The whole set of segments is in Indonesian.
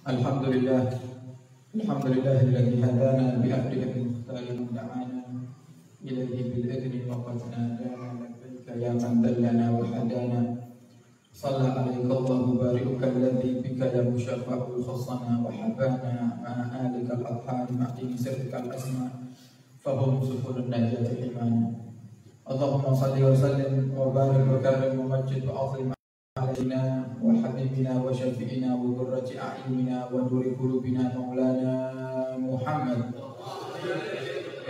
Alhamdulillah, alhamdulillahilladzi hadana bi abdihi al-mukhtar da'ana ilaihi bil idni wa qad nadana labbaika ya man dallana wa hadana salla alaika Allahu barikuka alladzi bika ya musyaffa'u khassana wa habana ma alika al-athhar ma'dini sirrika al-asma fahum subulun najati imana. Allahumma salli wa sallim wa barik wa karim wa majid wa azim علينا وحبيبنا وشفيعنا وقرة أعيننا ونور قلوبنا مولانا محمد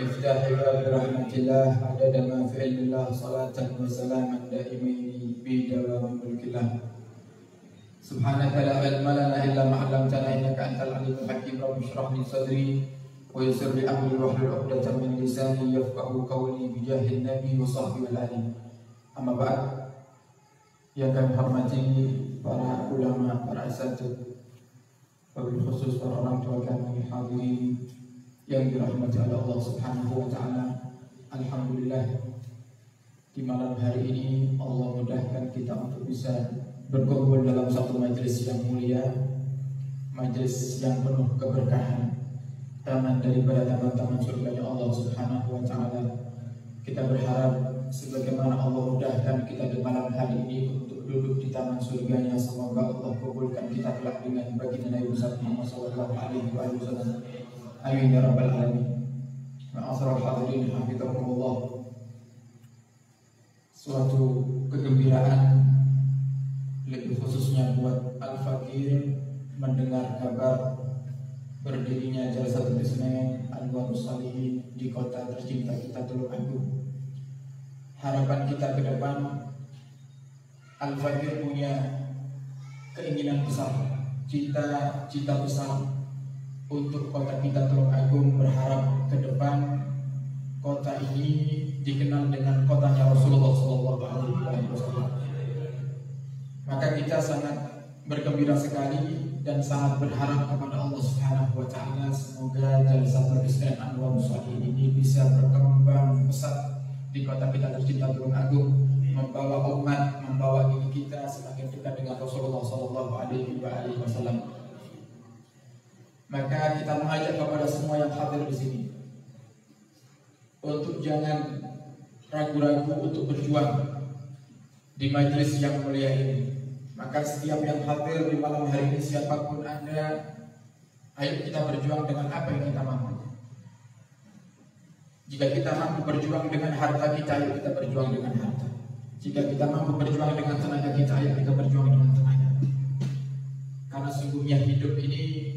افتح باب رحمة الله عدد ما في علم الله صلاة وسلاما دائمين بدوام ملك الله. سبحانك لا علم لنا إلا ما علمتنا إنك أنت العليم الحكيم. رب اشرح لي صدري ويسر لي أمري واحلل عقدة من لساني يفقهوا قولي بجاه النبي وصحبه والآله. أما بعد, yang kami hormati para ulama, para asatidz, wabil khusus para orang tua kami hadirin yang dirahmati oleh Allah Subhanahu wa taala. Alhamdulillah, di malam hari ini Allah mudahkan kita untuk bisa berkumpul dalam satu majelis yang mulia, majelis yang penuh keberkahan, taman daripada taman-taman surganya Allah Subhanahu wa taala. Kita berharap sebagaimana Allah mudahkan kita di malam hari ini untuk duduk di taman surganya, semoga Allah kabulkan kita kelak dengan baginda Nabi Muhammad sallallahu alaihi wasallam. Amin ya rabbal alamin. Ma'asyiral hadirin hafizakumullah. Suatu kegembiraan lebih khususnya buat al-fakir mendengar kabar berdirinya Jalsatul Isnan Anwarus Shalihin di kota tercinta kita Tulung Agung. Harapan kita ke depan, Al-Fakir punya keinginan besar, cita besar untuk kota kita Tulung Agung. Berharap ke depan kota ini dikenal dengan kotanya Rasulullah SAW. Maka kita sangat bergembira sekali dan sangat berharap kepada Allah Subhanahu wa taala, semoga Jalsatul Isnan Anwarus Shalihin ini bisa berkembang pesat di kota kita tercinta Tulung Agung, membawa umat, membawa diri kita semakin dekat dengan Rasulullah Sallallahu Alaihi Wasallam. Maka kita mengajak kepada semua yang hadir di sini untuk jangan ragu-ragu untuk berjuang di majelis yang mulia ini. Maka setiap yang hadir di malam hari ini, siapapun Anda, ayo kita berjuang dengan apa yang kita mampu. Jika kita mampu berjuang dengan harta kita, ayo kita berjuang dengan harta. Jika kita mampu berjuang dengan tenaga kita, ayo kita berjuang dengan tenaga. Karena sungguhnya hidup ini,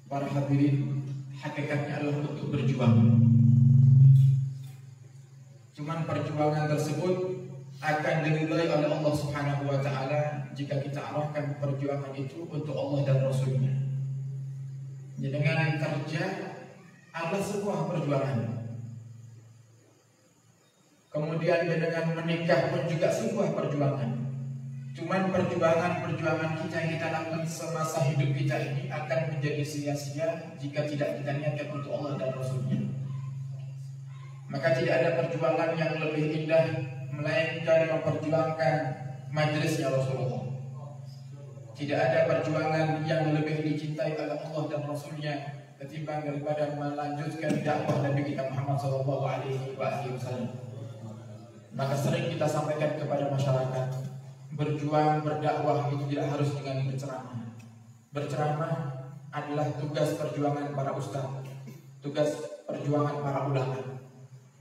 para hadirin, hakikatnya adalah untuk berjuang. Cuman perjuangan tersebut akan diridhai oleh Allah Subhanahu wa taala jika kita arahkan perjuangan itu untuk Allah dan Rasulnya. Jadi dengan kerja adalah sebuah perjuangan. Kemudian dengan menikah pun juga sebuah perjuangan. Cuman perjuangan kita yang kita lakukan semasa hidup kita ini akan menjadi sia-sia jika tidak kita niatkan untuk Allah dan Rasulnya. Maka tidak ada perjuangan yang lebih indah melainkan memperjuangkan majelisnya Rasulullah. Tidak ada perjuangan yang lebih dicintai oleh Allah dan Rasulnya ketimbang daripada melanjutkan dakwah Nabi kita Muhammad sallallahu alaihi wasallam. Maka sering kita sampaikan kepada masyarakat, berjuang, berdakwah itu tidak harus dengan berceramah. Berceramah adalah tugas perjuangan para ustaz, tugas perjuangan para ulama.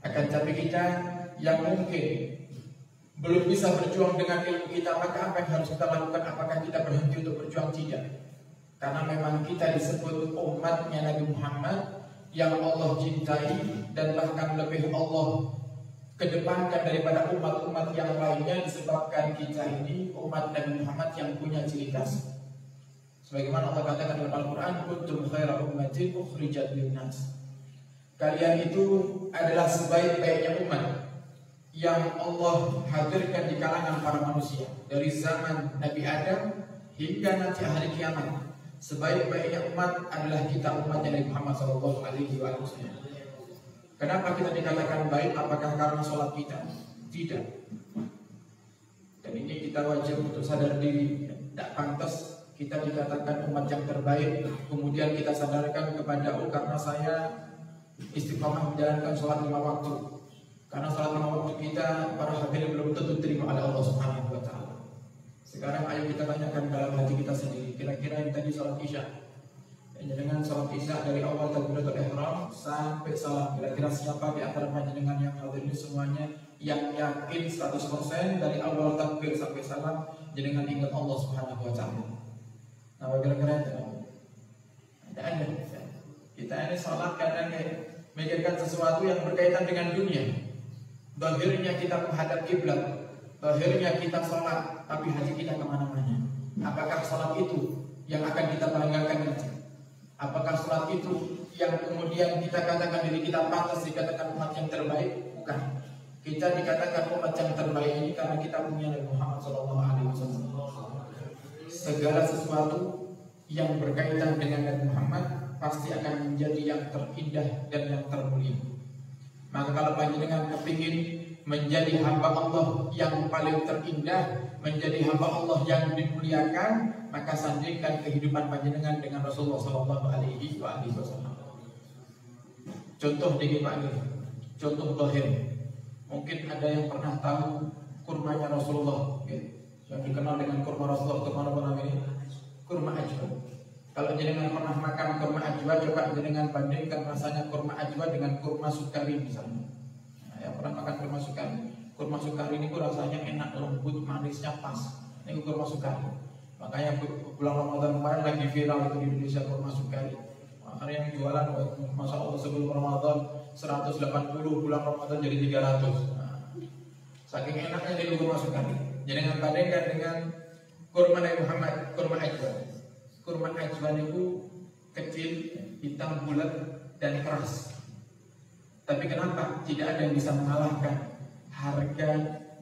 Akan tapi kita yang mungkin belum bisa berjuang dengan ilmu kita, maka apa yang harus kita lakukan? Apakah kita berhenti untuk berjuang? Tidak. Karena memang kita disebut umatnya Nabi Muhammad yang Allah cintai, dan bahkan lebih Allah kedepankan daripada umat-umat yang lainnya, disebabkan kita ini umat Nabi Muhammad yang punya ciri khas. Sebagaimana Allah katakan dalam Al-Quran, kuntum khaira ummatin ukhrijat linnas. Kalian itu adalah sebaik-baiknya umat yang Allah hadirkan di kalangan para manusia dari zaman Nabi Adam hingga nanti hari kiamat. Sebaik-baiknya umat adalah kita, umatnya Nabi Muhammad SAW. Kenapa kita dikatakan baik? Apakah karena sholat kita? Tidak. Dan ini kita wajib untuk sadar diri. Tidak pantas kita dikatakan umat yang terbaik, kemudian kita sadarkan kepada karena saya istiqomah menjalankan sholat 5 waktu. Karena sholat 5 waktu kita para hadirin belum tentu terima oleh Allah Subhanahu wa taala. Sekarang ayo kita tanyakan dalam hati kita sendiri, kira-kira yang tadi sholat Isya, dengan sholat Isya dari awal takbiratul ihram sampai salam, kira-kira siapa di antara panjenengan yang hadir ini semuanya yang yakin 100% dari awal takbir sampai salam jenengan ingat Allah Subhanahu wa taala? Nah, kira-kira itu ada. Kita ini sholat kadang memikirkan sesuatu yang berkaitan dengan dunia. Zahirnya kita menghadap kiblat, zahirnya kita sholat, tapi hati kita kemana-mana. Apakah sholat itu yang akan kita banggakan nanti? Apakah sholat itu yang kemudian kita katakan diri kita pantas dikatakan umat yang terbaik? Bukan. Kita dikatakan umat yang terbaik ini karena kita punya Nabi Muhammad SAW. Segala sesuatu yang berkaitan dengan Nabi Muhammad pasti akan menjadi yang terindah dan yang termulia. Maka kalau panjenengan kepingin menjadi hamba Allah yang paling terindah, menjadi hamba Allah yang dimuliakan, maka sandingkan kehidupan panjenengan dengan Rasulullah SAW. Contoh dikit Pak, contoh zahir. Mungkin ada yang pernah tahu kurmanya Rasulullah, yang dikenal dengan kurma Rasulullah, kurma apa namanya? Kurma ajwa. Kalau jenengan pernah makan kurma ajwa, coba jenengan bandingkan rasanya kurma ajwa dengan kurma sukari misalnya. Nah, yang pernah makan kurma sukari ini rasanya enak, lembut, manisnya pas. Ini kurma sukari. Makanya bulan Ramadan kemarin lagi viral itu di Indonesia kurma sukari. Makanya yang jualan, masa Allah sebelum Ramadan 180, bulan Ramadan jadi 300. Nah, saking enaknya dari kurma sukari. Jangan bandingkan dengan kurma Nabi Muhammad, kurma ajwa. Kurma ajwa itu kecil, hitam, bulat, dan keras. Tapi kenapa tidak ada yang bisa mengalahkan harga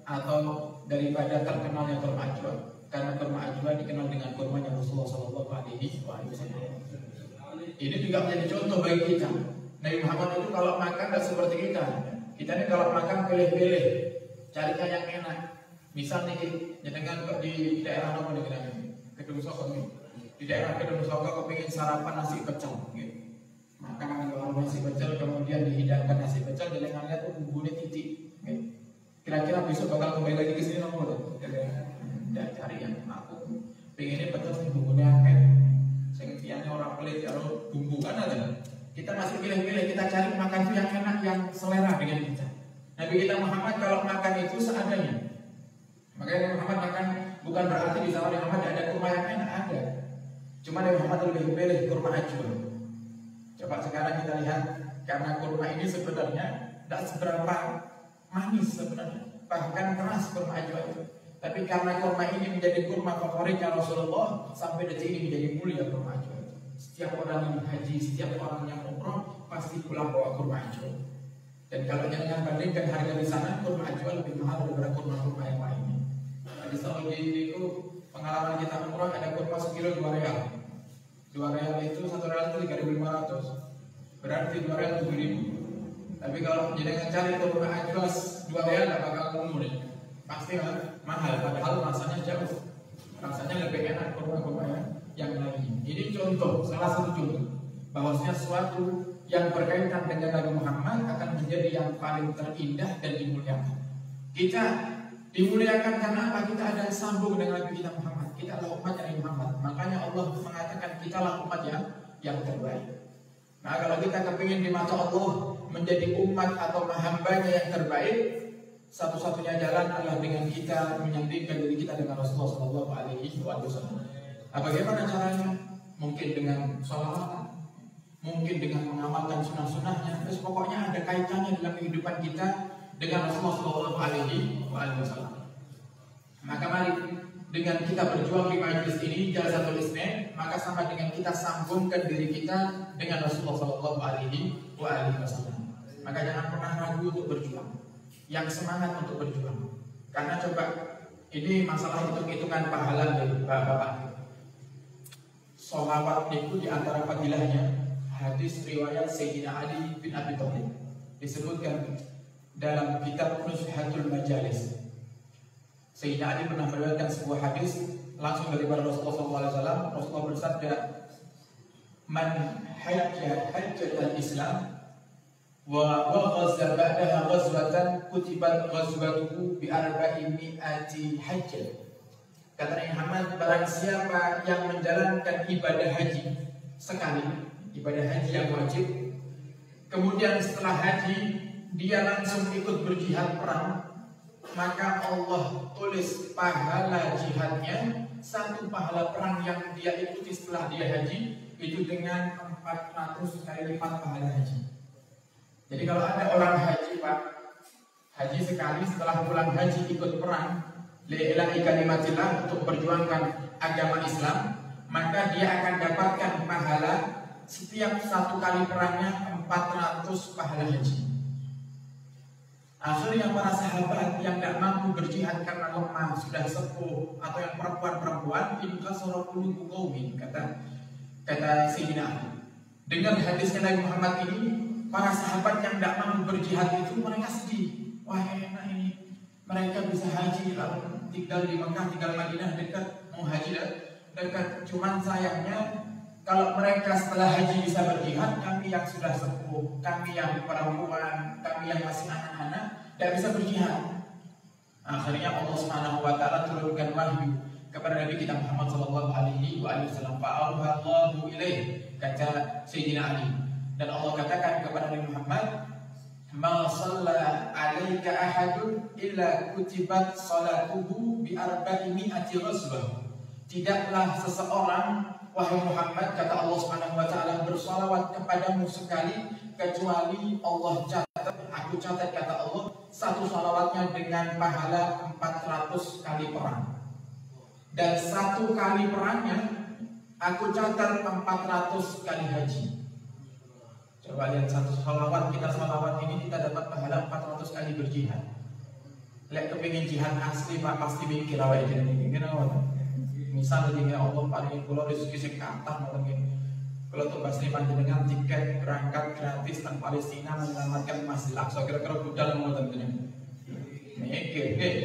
atau daripada terkenalnya kurma ajwa? Karena kurma ajwa dikenal dengan kurmanya Rasulullah SAW. Ini juga menjadi contoh bagi kita. Nabi Muhammad itu kalau makan tidak seperti kita. Kita ini kalau makan pilih-pilih, carikan yang enak. Misal nih, jangan di daerah apa nih, Kedung Soko nih. Di daerah Kedung Soko kepingin sarapan nasi pecel, gitu. Makan nasi pecel, kemudian dihidangkan nasi pecel, jangan lihat tuh bumbunya titik. Gitu. Kira-kira besok bakal kembali lagi ke sini nomor. Ya cari yang aku. Pengennya pecel sih bumbunya kan. Sengitiannya orang pelit kalau bumbu kan ada. Kita masih pilih-pilih, kita cari makan itu yang enak, yang selera dengan kita. Nabi kita Muhammad kalau makan itu seadanya. Makanya Muhammad makan bukan berarti di zaman Muhammad ada kurma yang enak, ada. Cuma Nabi Muhammad lebih memilih kurma ajwa. Coba sekarang kita lihat, karena kurma ini sebenarnya tidak seberapa manis sebenarnya, bahkan keras kurma ajwa itu. Tapi karena kurma ini menjadi kurma favoritnya Rasulullah, sampai detik ini menjadi mulia kurma ajwa itu. Setiap orang yang haji, setiap orang yang umroh pasti pulang bawa kurma ajwa. Dan kalau jangan bandingkan harga di sana, kurma ajwa lebih mahal daripada kurma-kurma yang lainnya. Di Saudi itu pengalaman kita umroh ada kurma sekilo 2 real. 2 real itu 1 real itu 3.500. Berarti 2 real 7.000. Tapi kalau jangan cari kurma ajwa 2 real tidak bakal ketemu deh. Pasti mahal, padahal rasanya jauh. Rasanya lebih enak kurma-kurma yang lainnya. Ini contoh, salah satu contoh bahwasanya sesuatu yang berkaitan dengan Nabi Muhammad akan menjadi yang paling terindah dan dimuliakan. Kita dimuliakan karena apa? Kita ada sambung dengan Nabi kita Muhammad. Kita adalah umat Nabi Muhammad. Makanya Allah mengatakan kita adalah umat yang terbaik. Nah, kalau kita kepingin di mata Allah menjadi umat atau hambanya yang terbaik, satu-satunya jalan adalah dengan kita menyandingkan diri kita dengan Rasulullah SAW. Nah, bagaimana caranya? Mungkin dengan sholawat, mungkin dengan mengamalkan sunnah-sunnahnya. Terus pokoknya ada kaitannya dalam kehidupan kita dengan Rasulullah SAW. Maka mari dengan kita berjuang di majelis ini Jalsatul Isnin, maka sama dengan kita sambungkan diri kita dengan Rasulullah SAW. Maka jangan pernah ragu untuk berjuang, yang semangat untuk berjuang. Karena coba ini masalah hitung-hitungan pahala dari bapak-bapak. Sholawat itu di antara fadilahnya hadis riwayat Sayyidina Ali bin Abi Thalib disebutkan dalam kitab Nuzhatul Majalis. Sayyidina Ali pernah meriwayatkan sebuah hadis langsung daripada Rasulullah SAW. Rasulullah bersabda, "Man hajja hajjatal Islam wa ghaza ba'daha ghazwatan kutibat ghazwatuhu bi 400 hajjah." Kata Nabi Muhammad, barang siapa yang menjalankan ibadah haji sekali, ibadah haji yang wajib, kemudian setelah haji dia langsung ikut berjihad perang, maka Allah tulis pahala jihadnya satu pahala perang yang dia ikuti setelah dia haji itu dengan 400 kali lipat pahala haji. Jadi kalau ada orang haji, Pak, haji sekali, setelah pulang haji ikut perang li'ilahi kalimatillah, untuk perjuangkan agama Islam, maka dia akan dapatkan pahala setiap satu kali perangnya 400 pahala haji. Akhirnya para sahabat yang tidak mampu berjihad karena lemah, sudah sepuh, atau yang perempuan-perempuan, inkasara qulubu qaumin, kata Sayyidina Ali. Dengan hadisnya Nabi Muhammad ini, para sahabat yang tidak mampu berjihad itu mereka sedih. Wah, enak ini, mereka bisa haji, lalu tinggal di Mekah, tinggal Madinah dekat, mau haji dekat. Cuman sayangnya kalau mereka setelah haji bisa berjihad, kami yang sudah sepuh, kami yang perempuan, kami yang masih anak-anak tidak bisa berjihad. Akhirnya Allah Subhanahu wa taala turunkan wahyu kepada Nabi kita Muhammad sallallahu alaihi wasallam. Fa'auhallahu ilaih, kata Sayyidina Ali. Dan Allah katakan kepada Nabi Muhammad, "Ma shalla 'alaika ahadun illa kutibat salatuhu bi 400 ghazwah." Tidaklah seseorang, wahai Muhammad, kata Allah Subhanahu wa taala, bersalawat kepadamu sekali kecuali Allah catat, aku catat, kata Allah, satu salawatnya dengan pahala 400 kali perang. Dan satu kali perangnya aku catat 400 kali haji. Coba lihat, satu salawat kita, salawat ini kita dapat pahala 400 kali berjihad. Lihat, kepingin jihad asli, Pak, pasti mikir awake dhewe iki. Misal ini Allah paling kula rezeki sing kathah ngoten nggih. Kula tuh pasti panjenengan tiket berangkat gratis nang Palestina menyelamatkan Masjidil Aqsa, kira-kira budal ngoten nggih. Mikir nggih.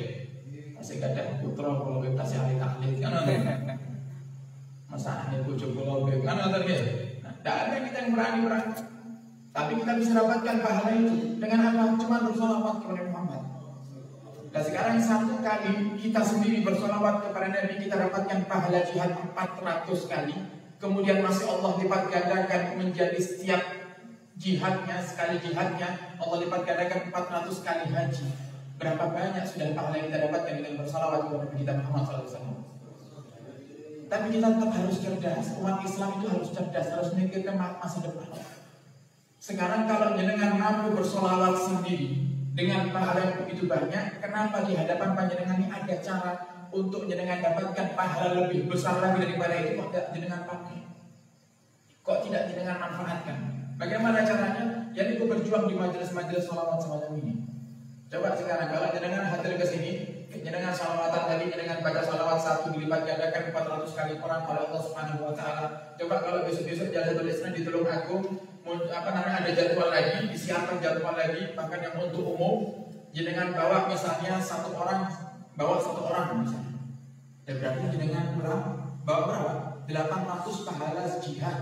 Masih kadang putra kula bebas ahli tahlil kan ngoten. Masane bojo kula bebas kan ngoten nggih. Nah, tidak ada kita yang berani berangkat. Tapi kita bisa dapatkan pahala itu dengan apa? Cuma bersolawat kepada Muhammad. Dan sekarang satu kali kita sendiri bersolawat kepada Nabi, kita dapatkan pahala jihad 400 kali. Kemudian masih Allah lipat gandakan menjadi setiap jihadnya, sekali jihadnya Allah lipat gandakan 400 kali haji. Berapa banyak sudah pahala yang kita dapatkan dengan bersolawat kepada Nabi kita Muhammad SAW. Tapi kita tetap harus cerdas. Umat Islam itu harus cerdas, harus memikirkan masa depan. Sekarang kalau jenengan mampu bersolawat sendiri dengan pahala yang begitu banyak, kenapa di hadapan panjenengan ini ada cara untuk jenengan dapatkan pahala lebih besar lagi daripada itu, kok tidak jenengan pakai? Kok tidak jenengan manfaatkan? Bagaimana caranya? Jadi aku berjuang di majelis-majelis sholawat semacam ini. Coba sekarang kalau jenengan hadir ke sini, jenengan sholawatan tadi, jenengan baca sholawat satu dilipat gandakan 400 kali orang oleh Allah Subhanahu wa taala. Coba kalau besok-besok Jalalatul Islam di Tulung Agung, ada jadwal lagi, disiapkan jadwal lagi, bahkan yang untuk umum, jenengan bawa misalnya satu orang misalnya. Dan berarti jenengan pulang bawa berapa? 800 pahala jihad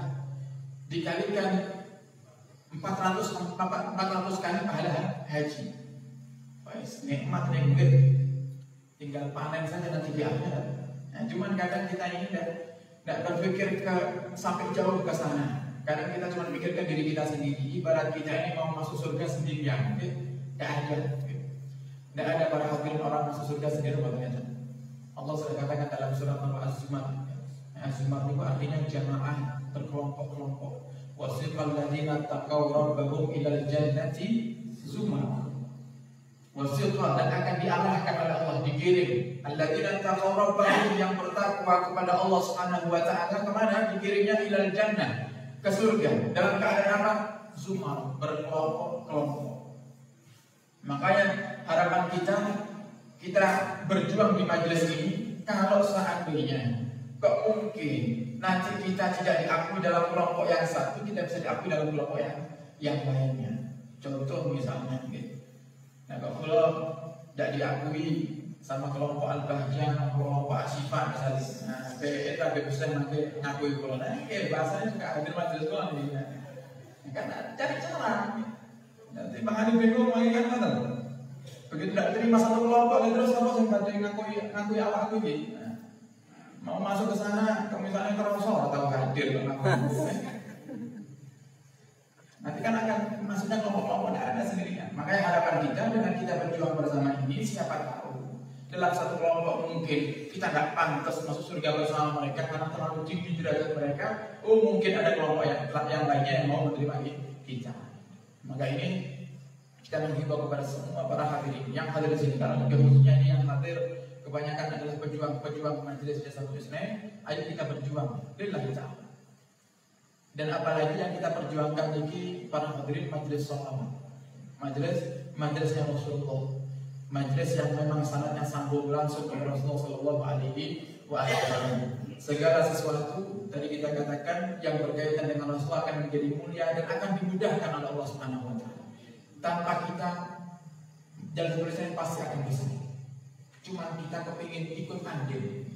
dikalikan 400 kali pahala haji. Wes nikmat nih mungkin. Tinggal panen saja nanti di akhirat. Nah, cuman kadang kita ini tidak berpikir sampai jauh ke sana. Kadang kita cuma pikirkan diri kita sendiri. Ibarat kita ini mau masuk surga sendirian, tidak ada. Tidak ada para hadirin orang masuk surga sendiri. Allah sudah katakan dalam surat Az-Zumar. Az-Zumar itu artinya jamaah, berkelompok-kelompok. Wasiqal ladzina taqaw rabbahum ilal jannati zumar. Wasiqal, dan akan diarahkan oleh Allah, digiring. Alladzina taqaw rabbahum, yang bertakwa kepada Allah Subhanahu wa taala, kemana? Digiringnya ilal jannah, ke surga. Dalam keadaan apa? Zumar, berkelompok-kelompok. Makanya harapan kita berjuang di majelis ini, kalau seandainya kok mungkin nanti kita tidak diakui dalam kelompok yang satu, kita bisa diakui dalam kelompok yang lainnya. Contoh misalnya gitu. Nah, kalau tidak diakui sama kelompok Al-Bahjah, kelompok Asyifa misalnya. Nah, kita bisa nanti ngakui kalau bahasanya juga hadir majelis kalau ini. Karena cari cara. Nanti Bang Adi bingung lagi kan mana? Begitu tidak terima satu kelompok, terus apa sih bantu ngakui awak aku ini? Mau masuk ke sana, misalnya kerosor atau hadir nanti kan akan maksudnya kelompok-kelompok tidak ada sendirian. Makanya harapan kita dengan kita berjuang bersama ini, siapa tahu dalam satu kelompok mungkin kita nggak pantas masuk surga bersama mereka karena terlalu tinggi derajat mereka. Oh mungkin ada kelompok yang lainnya yang mau menerima kita. Maka ini kita menghimbau kepada semua para hadirin yang hadir di sini, karena khususnya ini yang hadir kebanyakan adalah pejuang-pejuang majelis Jasatul Islam. Ayo kita berjuang lillahi ta'ala. Dan apalagi yang kita perjuangkan lagi para hadirin majelis sholawat, majelisnya Rasulullah, majelis yang memang sanadnya sambung langsung ke Rasulullah Shallallahu Alaihi Wasallam. Segala sesuatu tadi kita katakan yang berkaitan dengan Rasulullah akan menjadi mulia dan akan dimudahkan oleh Allah Subhanahu Wa Taala. Tanpa kita jalan tulisan pasti akan bisa. Cuma kita kepingin ikut andil.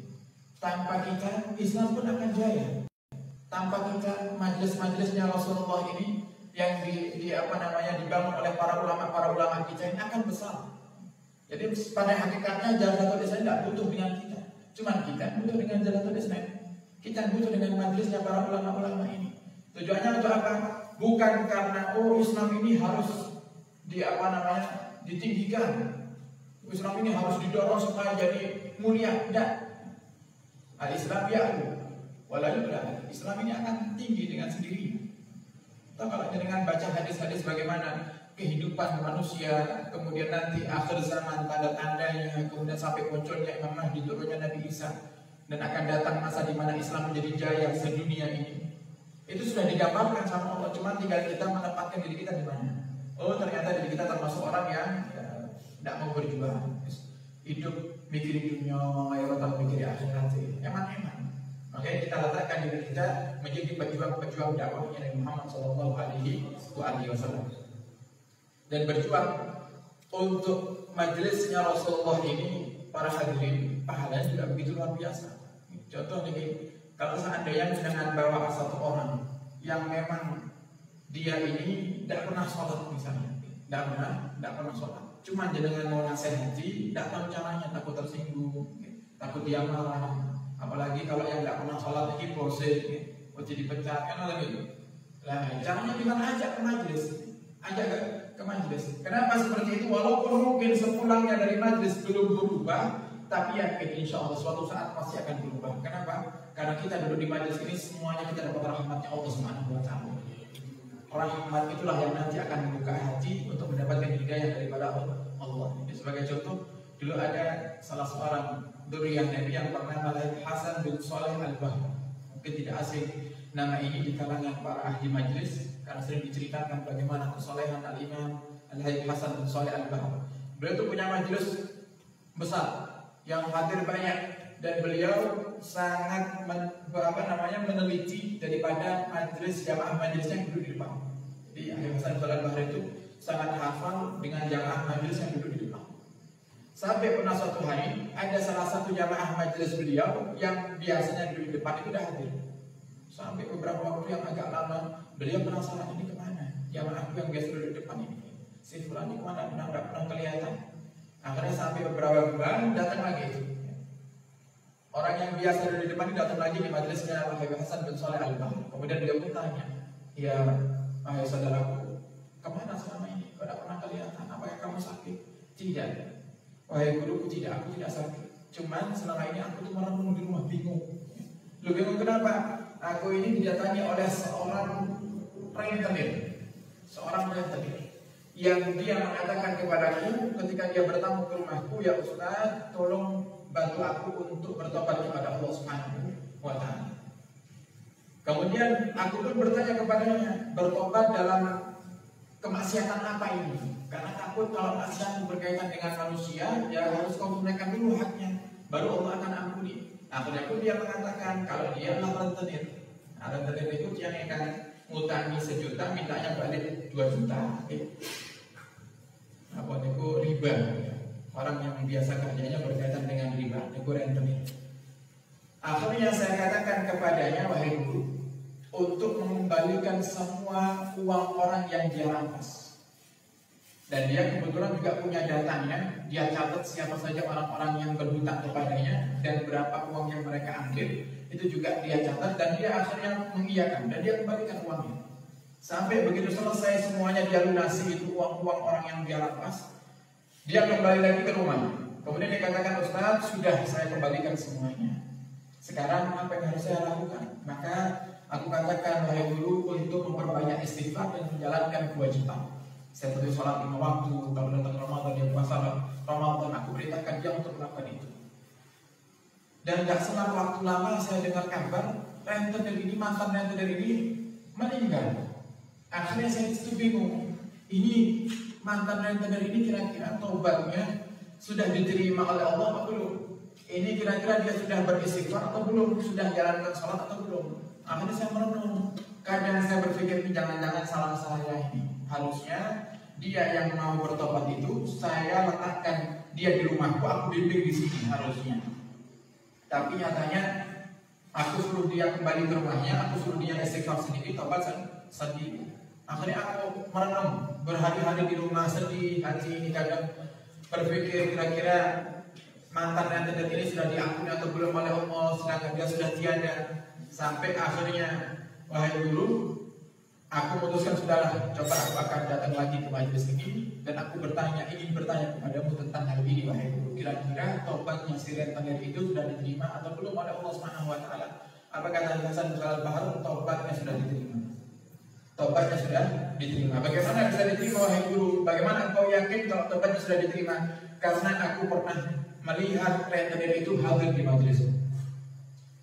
Tanpa kita Islam pun akan jaya. Tanpa kita majelis-majelisnya Rasulullah ini yang dibangun oleh para ulama kita ini akan besar. Jadi pada hakikatnya Jalatul Islam tidak butuh dengan kita. Cuma kita butuh dengan Jalatul Islam. Kita butuh dengan majelisnya para ulama ini. Tujuannya untuk apa? Bukan karena Islam ini harus ditinggikan. Islam ini harus didorong supaya jadi mulia. Tidak. Al-Islam ya'lu walau Islam ini akan tinggi dengan sendirinya. Atau kalau dengan baca hadis-hadis bagaimana kehidupan manusia, kemudian nanti akhir zaman tanda-tandanya, kemudian sampai munculnya Imam Mahdi, turunnya Nabi Isa, dan akan datang masa di mana Islam menjadi jaya sedunia ini. Itu sudah digambarkan sama Allah, cuma tinggal kita menempatkan diri kita di mana. Oh ternyata diri kita termasuk orang yang tidak mau berjuang, hidup mikir dunia, atau mikir akhirat, eman-eman. Makanya kita letakkan diri kita menjadi pejuang-pejuang dakwahnya Nabi Muhammad Shallallahu Alaihi Wasallam dan berjuang untuk majelisnya Rasulullah ini. Para hadirin, pahalanya juga begitu luar biasa. Contoh nih, kalau seandainya dengan bawa satu orang yang memang dia ini tidak pernah sholat misalnya, tidak pernah sholat, cuma dengan mau nasihati, tidak tahu caranya, takut tersinggung, takut dia marah. Apalagi kalau yang nggak pernah sholat ini proses, jadi dipecat kan lagi. Nah, caranya gimana? Ajak ke majelis, ke majelis. Kenapa seperti itu? Walaupun mungkin sepulangnya dari majelis belum berubah, tapi yakin insya Allah suatu saat pasti akan berubah. Kenapa? Karena kita duduk di majelis ini semuanya kita dapat rahmatnya Allah Subhanahu Wa Taala. Rahmat itulah yang nanti akan membuka hati untuk mendapatkan hidayah daripada Allah. Sebagai contoh, dulu ada salah seorang duriyah Nabi yang bernama Hasan bin Saleh Al-Bahr. Mungkin tidak asing nama ini di kalangan para ahli majlis karena sering diceritakan bagaimana kesolehan Al-Imam Hasan bin Saleh Al-Bahr. Beliau itu punya majlis besar yang hadir banyak dan beliau sangat meneliti daripada majlis jamaah majlisnya yang duduk di depan. Jadi Hasan bin Saleh Al-Bahr itu sangat hafal dengan jamaah majlis yang duduk di depan. Sampai pernah suatu hari ada salah satu jamaah majelis beliau yang biasanya duduk di depan itu sudah hadir. Sampai beberapa waktu yang agak lama beliau penasaran, ini kemana jamaahku yang biasa duduk di depan ini? Si fulan ini kemana? Tidak pernah kelihatan. Akhirnya sampai beberapa bulan datang lagi itu. Orang yang biasa duduk di depan ini datang lagi di majelisnya Hasan bin Saleh Al-Bahr. Kemudian beliau pun tanya, ya wahai saudaraku, kemana selama ini? Kau tidak pernah kelihatan? Apakah kamu sakit? Tidak. Wahai guruku, tidak, aku tidak sakit. Cuman selama ini aku tuh merenung di rumah, bingung. Lu bingung kenapa? Aku ini didatangi oleh seorang rentenir, yang dia mengatakan kepadaku ketika dia bertamu ke rumahku, ya Ustaz, tolong bantu aku untuk bertobat kepada Allah Subhanahu Wa Taala. Kemudian aku pun bertanya kepadanya, bertobat dalam kemaksiatan apa ini? Karena takut kalau maksiat berkaitan dengan manusia, ya harus kau tunaikan dulu haknya, baru Allah akan ampuni. Akhirnya pun dia mengatakan kalau dia adalah rentenir. Nah, rentenir itu yang akan ngutangi 1 juta, mintanya balik 2 juta. Apa itu riba? orang yang biasa kerjanya berkaitan dengan riba, nego rentenir. Akhirnya saya katakan kepadanya, wahai guru, untuk mengembalikan semua uang orang yang dia rampas. Dan dia kebetulan juga punya datanya, dia catat siapa saja orang-orang yang berhutang kepadanya dan berapa uang yang mereka ambil, itu juga dia catat dan dia akhirnya mengiyakan dan dia kembalikan uangnya. Sampai begitu selesai semuanya dia lunasi itu uang-uang orang yang dia rampas, dia kembali lagi ke rumah. Kemudian dia katakan, Ustaz, sudah saya kembalikan semuanya. Sekarang apa yang harus saya lakukan? Maka aku katakan, wahai guru, untuk memperbanyak istighfar dan menjalankan kewajiban. Seperti sholat 5 waktu, kalau datang Ramadan dia puasa Ramadan, aku perintahkan dia untuk melakukan itu. Dan gak selang waktu lama saya dengar kabar rentenir ini, mantan rentenir ini meninggal. Akhirnya saya itu bingung. Ini mantan rentenir ini kira-kira taubatnya sudah diterima oleh Allah atau belum? Ini kira-kira dia sudah beristighfar atau belum? Sudah jalankan sholat atau belum? Akhirnya saya merenung. Kadang saya berpikir, jangan-jangan salah saya ini. Harusnya dia yang mau bertobat itu saya letakkan dia di rumahku, aku bimbing di sini harusnya. Tapi nyatanya aku suruh dia kembali ke rumahnya, aku suruh dia istighfar sendiri, tobat sendiri. Akhirnya aku merenung, berhari-hari di rumah sedih, hati ini kadang berpikir kira-kira mantan rentenir ini sudah diampuni atau belum oleh Allah, sedangkan dia sudah tiada. Sampai akhirnya, wahai guru, aku memutuskan sudahlah, coba aku akan datang lagi ke majelis ini dan aku ingin bertanya kepadamu tentang hal ini, wahai guru. Kira-kira tobatnya si rentenir itu sudah diterima atau belum oleh Allah Subhanahu wa taala? Apa kata Hasan bin Al-Bahar? Tobatnya sudah diterima. Tobatnya sudah diterima. Bagaimana bisa diterima, wahai guru? Bagaimana engkau yakin kalau tobatnya sudah diterima? Karena aku pernah melihat rentenir itu hadir di majelis.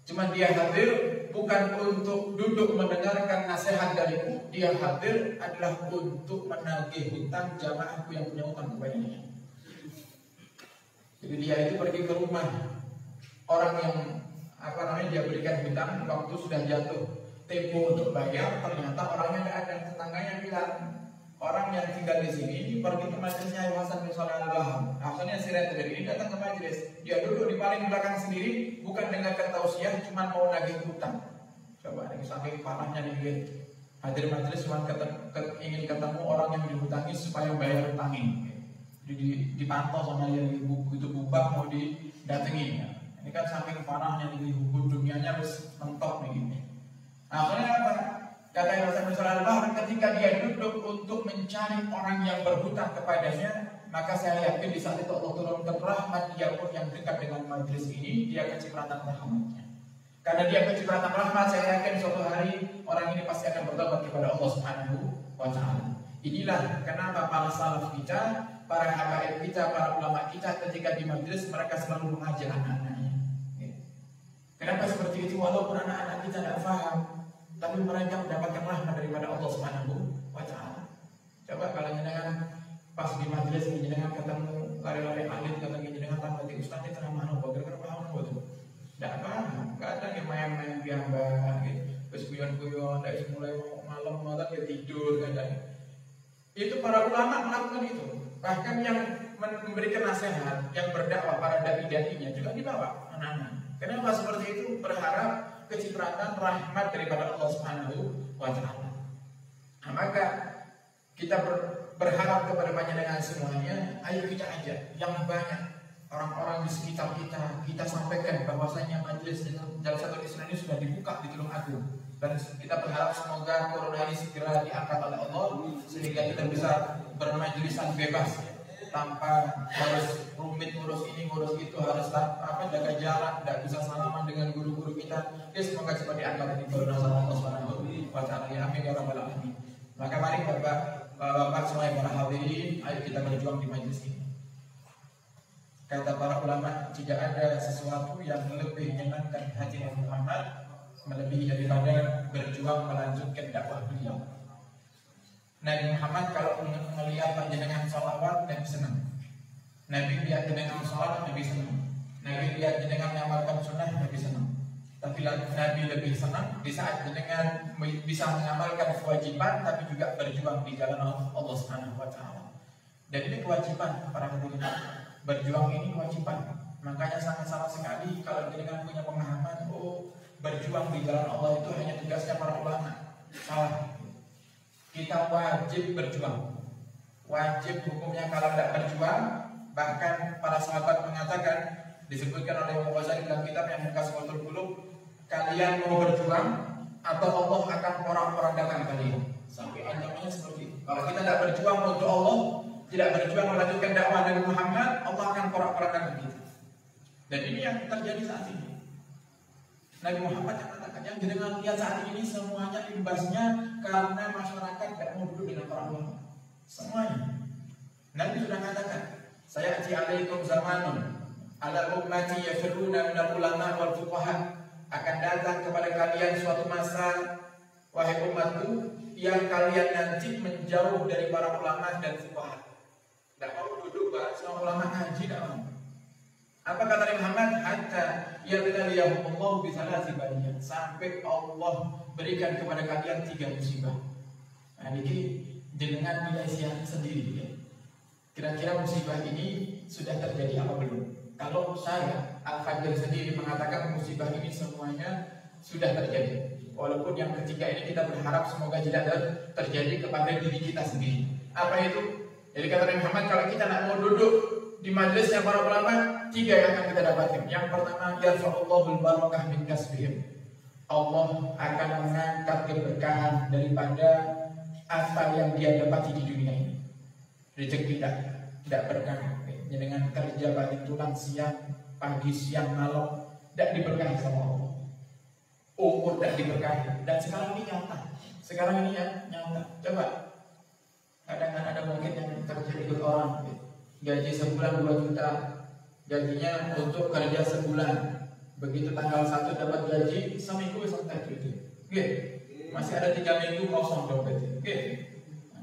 Cuma dia hadir bukan untuk duduk mendengarkan nasihat dariku, dia hadir adalah untuk menagih hutang jamaahku yang punya hutang kepadanya. Jadi dia itu pergi ke rumah orang yang dia berikan hutang, waktu sudah jatuh tempo untuk bayar, ternyata orangnya tidak ada. Tetangganya bilang, orang yang tinggal di sini pergi ke majelisnya Hasan bin Al-Bahar. Akhirnya si rentenir ini datang ke majelis. Dia duduk di paling belakang sendiri, bukan dengan tausiah, cuma mau nagih hutang. Coba ini saking parahnya nih, hadir majelis cuma ingin ketemu orang yang dihutangi supaya bayar hutangin. Dipantau sama dia itu bubak mau didatangi. Ini kan saking parahnya nih, hukum dunianya harus mentok nih. Akhirnya apa? Kata Hasan bin Al-Bahar, ketika dia duduk untuk mencari orang yang berhutang kepadanya, maka saya yakin di saat itu Allah turunkan rahmat. Dia pun yang dekat dengan majelis ini, dia kecipratan rahmatnya. Karena dia kecipratan rahmat, saya yakin suatu hari orang ini pasti akan bertobat kepada Allah Subhanahu wa taala. Inilah kenapa para salaf kita, para habaib kita, para ulama kita ketika di majelis mereka selalu mengajar anak-anaknya. Kenapa seperti itu? Walaupun anak-anak kita tidak paham, tapi mereka mendapatkan rahmat daripada Allah Subhanahu wa taala. Coba kalau jenengan pas di majelis jenengan ketemu lari-lari alim, kata jenengan tambah ustaz itu ceramah apa kira-kira paham betul? Tidak paham, enggak ada yang main-main gambar gitu. Terus guyon-guyon dari mulai malam dia tidur kadang. Itu para ulama melakukan itu. Bahkan yang memberikan nasihat, yang berdakwah para dai-dainya juga dibawa anak-anak. Kenapa seperti itu? Berharap kecipratan rahmat daripada Allah Subhanahu wa taala. Nah, maka kita berharap kepada panjenengan semuanya, ayo kita ajak yang banyak orang-orang di sekitar kita sampaikan bahwasanya majelis Jalsatul Islam ini sudah dibuka di Tulung Agung. Dan kita berharap semoga corona ini segera diangkat oleh Allah sehingga kita bisa bermajlisan bebas tanpa harus rumit ngurus ini ngurus itu, harus jaga jarak, tidak bisa salaman dengan guru-guru kita. Semoga cepat diangkat ini corona sama Allah Subhanahu wa taala. Amin ya rabbal alamin. Maka mari Bapak semua para hadirin, ayo kita berjuang di majelis ini. Kata para ulama, jika ada sesuatu yang lebih menyenangkan hati Nabi Muhammad melebihi daripada berjuang melanjutkan dakwah beliau. Nabi Muhammad kalau melihat panjenengan salawat, Nabi senang. Nabi lihat jenengan salat, Nabi senang. Nabi lihat jenengan mengamalkan sunnah, Nabi senang. Tapi Nabi lebih senang di saat jenengan bisa mengamalkan kewajiban, tapi juga berjuang di jalan Allah Subhanahu wa taala. Dan ini kewajiban para hadirin. Berjuang ini kewajiban. Makanya sangat salah sekali kalau jenengan punya pemahaman berjuang di jalan Allah itu hanya tugasnya para ulama. Salah. Kita wajib berjuang. Wajib hukumnya kalau tidak berjuang. Bahkan para sahabat mengatakan, disebutkan oleh Imam Ghazali dalam kitab yang Muqassimatul Qulub, kalian mau berjuang atau Allah akan porak-porandakan kalian. Sampai ancamannya seperti itu. Kalau kita tidak berjuang untuk Allah, tidak berjuang melanjutkan dakwah Nabi Muhammad, Allah akan porak-porandakan kita. Dan ini yang terjadi saat ini. Nabi Muhammad yang katakan, yang jenengan lihat saat ini semuanya imbasnya karena masyarakat tidak mau duduk dengan para ulama. Semuanya. Nabi sudah katakan, saya ati alaikum zamanun ala ummati yafiruna minal ulama wal fuqaha. Akan datang kepada kalian suatu masa, wahai umatku, yang kalian nanti menjauh dari para ulama dan fuqaha. Tidak mau duduk sama ulama ngaji, tidak mau. Apa kata Nabi Muhammad? Hatta yabtaliyahumullahu bisalasi baniyat, sampai Allah berikan kepada kalian 3 musibah. Nah, ini dengan nilai sendiri ya. Kira-kira musibah ini sudah terjadi apa belum? Kalau saya Al-Fajr sendiri mengatakan musibah ini semuanya sudah terjadi. Walaupun yang ketiga ini kita berharap semoga tidak terjadi kepada diri kita sendiri. Apa itu? Jadi kata Nabi Muhammad, kalau kita tidak mau duduk di majelisnya para ulama, 3 yang akan kita dapatkan. Yang pertama, yarfa'ullahul barakah min kasbihim. Allah akan mengangkat keberkahan daripada apa yang dia dapati di dunia ini. Rezeki tidak berkah. Dengan kerja balik tulang siang, pagi, siang, malam, tidak diberkahi sama Allah. Umur tidak diberkahi. Dan sekarang ini nyata. Sekarang ini nyata. Coba, kadang-kadang ada mungkin yang terjadi ikut orang, gaji sebulan 2 juta, gajinya untuk kerja sebulan. Begitu tanggal 1 dapat gaji, seminggu sampai itu. Masih ada 3 minggu kosong dompetnya.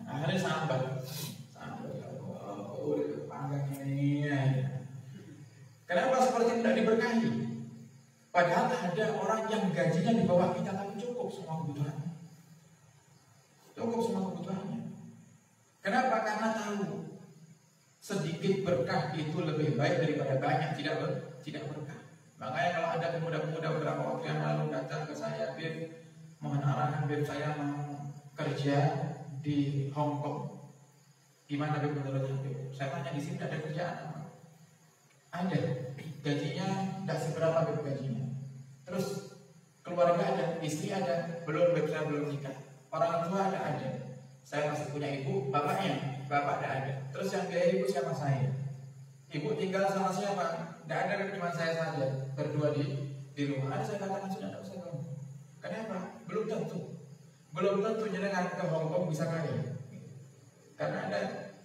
Akhirnya sambat. Kenapa seperti tidak diberkahi? Padahal ada orang yang gajinya di bawah kita tapi cukup semua kebutuhannya. Cukup semua kebutuhannya. Kenapa? Karena tahu sedikit berkah itu lebih baik daripada banyak tidak berkah. Makanya kalau ada pemuda-pemuda beberapa waktu yang lalu datang ke saya, Bib, mohon arahan, Bib, saya mau kerja di Hong Kong. Gimana Bib menurut Bib? Saya tanya, di sini ada kerjaan apa? Ada. Gajinya tidak seberapa Bib gajinya. Terus keluarga ada, istri ada, belum Bib, saya belum nikah. Orang tua ada. Saya masih punya ibu, bapaknya, bapak tidak ada. Terus yang biaya ibu siapa? Saya. Ibu tinggal sama siapa? Tidak ada, cuma saya saja. Berdua di rumah. Ada saya katakan sudah tidak usah kamu. Kenapa? Belum tentu. Belum tentu jenengan ke Hong Kong bisa kaya. Karena ada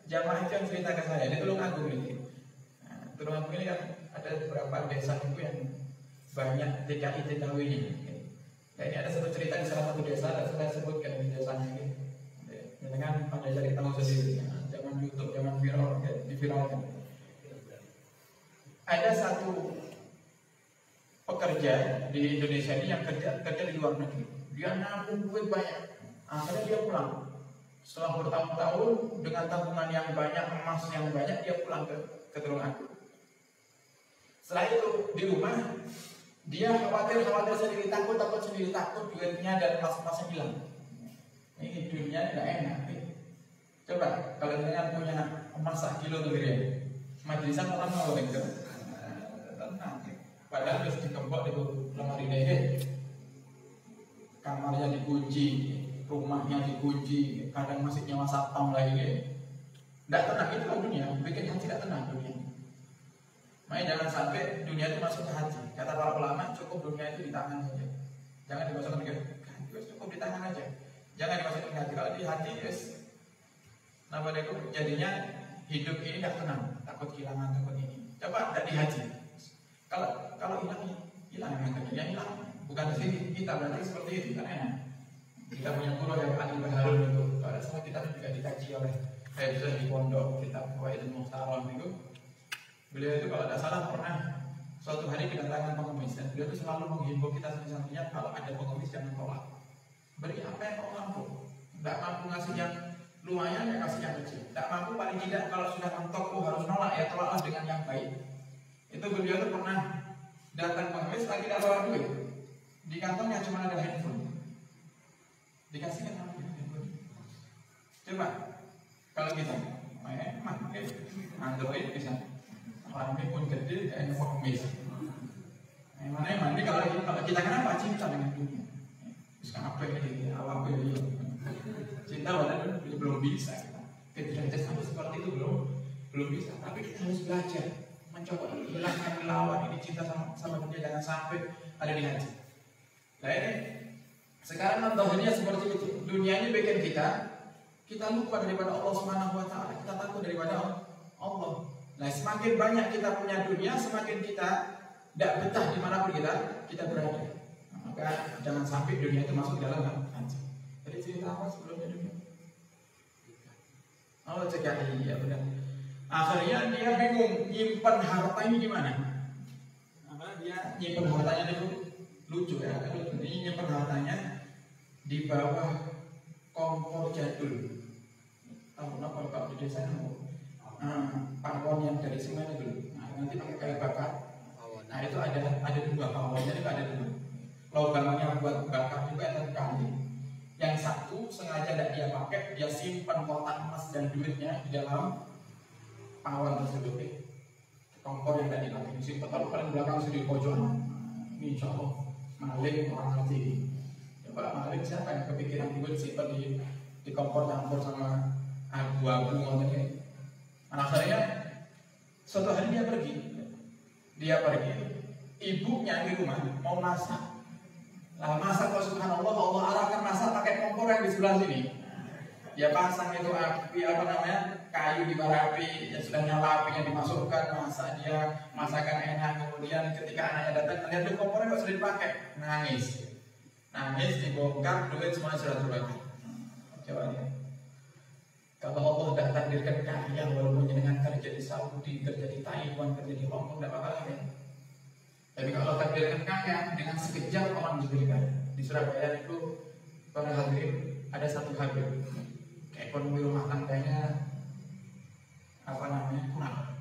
jamaah itu yang cerita ke saya di Tulungagung ini. Nah, Tulungagung ini kan ada beberapa desa itu yang banyak TKI-TKW-nya. Nah, ini ada satu cerita di salah satu desa, dan saya sebutkan di desanya ini. Dengan pada cari tahu sendiri, zaman YouTube, zaman viral, diviralkan. Ada satu pekerja di Indonesia ini yang kerja di luar negeri. Dia nabung duit banyak, akhirnya dia pulang. Setelah bertahun-tahun dengan tabungan yang banyak, emas yang banyak, dia pulang ke Tulungagung. Setelah itu di rumah dia khawatir sendiri, takut duitnya dan emas-emasnya hilang. Ini dunia tidak enak. Coba kalau dengan punya emas 1 kilo negeri, majlisan orang mau itu tenang. Padahal harus dikempok di lemari ini, kamarnya dikunci, rumahnya dikunci, kadang masih nyawa satpam lagi. Tidak tenang, itu dunia. Bikin hati tidak tenang dunia. Makanya jangan sampai dunia itu masuk ke hati. Kata para ulama, cukup dunia itu di tangan saja. Jangan dimasukkan ke hati, cukup di tangan aja. Jangan dimasukkan ke hati. Kalau di hati, jadinya hidup ini tidak tenang, takut kehilangan, takut ini. Coba tidak di hati. Kalau hilang makanya hilang. Bukan di sini kita berarti seperti itu kan enak. Kita punya guru yang ahli baharun itu. Pada saat kita juga dikaji oleh saya bisa di pondok kitab Fawaidul Muhtaram itu. Beliau itu kalau tidak salah pernah suatu hari kedatangan pengemis dan beliau itu selalu menghimbau kita sesungguhnya kalau ada pengemis jangan tolak. Beri apa yang kau mampu. Tidak mampu ngasih yang lumayan ya kasih yang kecil. Tidak mampu paling tidak kalau sudah mentok harus nolak ya, tolaklah dengan yang baik. Itu beliau tuh pernah datang pengemis lagi tidak bawa duit, di kantongnya cuma ada handphone, dikasihkan sama handphone. Coba kalau kita Android bisa, orangnya pun gede kayak pengemis. Mana mandi kalau kita kenapa cinta dengan dunia? Terus kenapa ini awal beliau cinta walaupun belum bisa kita sampai seperti itu belum bisa, tapi kita harus belajar mencoba hilangkan melawan ini cinta sama dunia, jangan sampai ada di hati. Nah ini sekarang nontonnya seperti itu, dunia ini bikin kita lupa daripada Allah Subhanahu Wa Taala, kita takut daripada Allah. Nah semakin banyak kita punya dunia, semakin kita tidak betah dimanapun kita berada. Maka jangan sampai dunia itu masuk dalam hati. Jadi cerita apa sebelumnya dunia? Oh cegah, iya benar. Akhirnya dia bingung nyimpan harta ini gimana. Dia nyimpan hartanya itu lucu ya. Ini nyimpan hartanya di bawah kompor jadul. Tahu apa kalau di desa itu? Pawon yang dari semen itu. Nah, nanti pakai kayu bakar. Nah itu ada dua pawonnya, itu ada dua. Lubangnya buat bakar juga ada kali. Yang satu sengaja tidak dia pakai, dia simpan kotak emas dan duitnya di dalam pawon tersebut. Kompor yang tidak dipakai disimpan, kalau paling belakang sudah di pojok. Ini insya Allah maling orang mati. Ya kalau maling siapa yang kepikiran duit simpan di kompor campur sama abu-abu ngomongnya. Akhirnya suatu hari dia pergi, ibunya di rumah mau masak. Nah, masak kok subhanallah, Allah arahkan masak pakai kompor yang di sebelah sini. Dia pasang itu api kayu di bara api, yang sudah nyala apinya dimasukkan, masak dia, masakan enak. Kemudian ketika anaknya datang, lihat tuh kompornya kok sudah dipakai, nangis dibongkar, duit semua sudah terbakar. Coba lihat. Kalau Allah tidak takdirkan kaya, walaupun dengan kerja di Saudi, kerja di Taiwan, kerja di Hongkong, tidak apa-apa ya. Tapi kalau takdirkan kaya, dengan sekejap orang menjadi kaya. Di Surabaya itu pada hadirin ada satu Habib, ekonomi rumah tangganya kurang.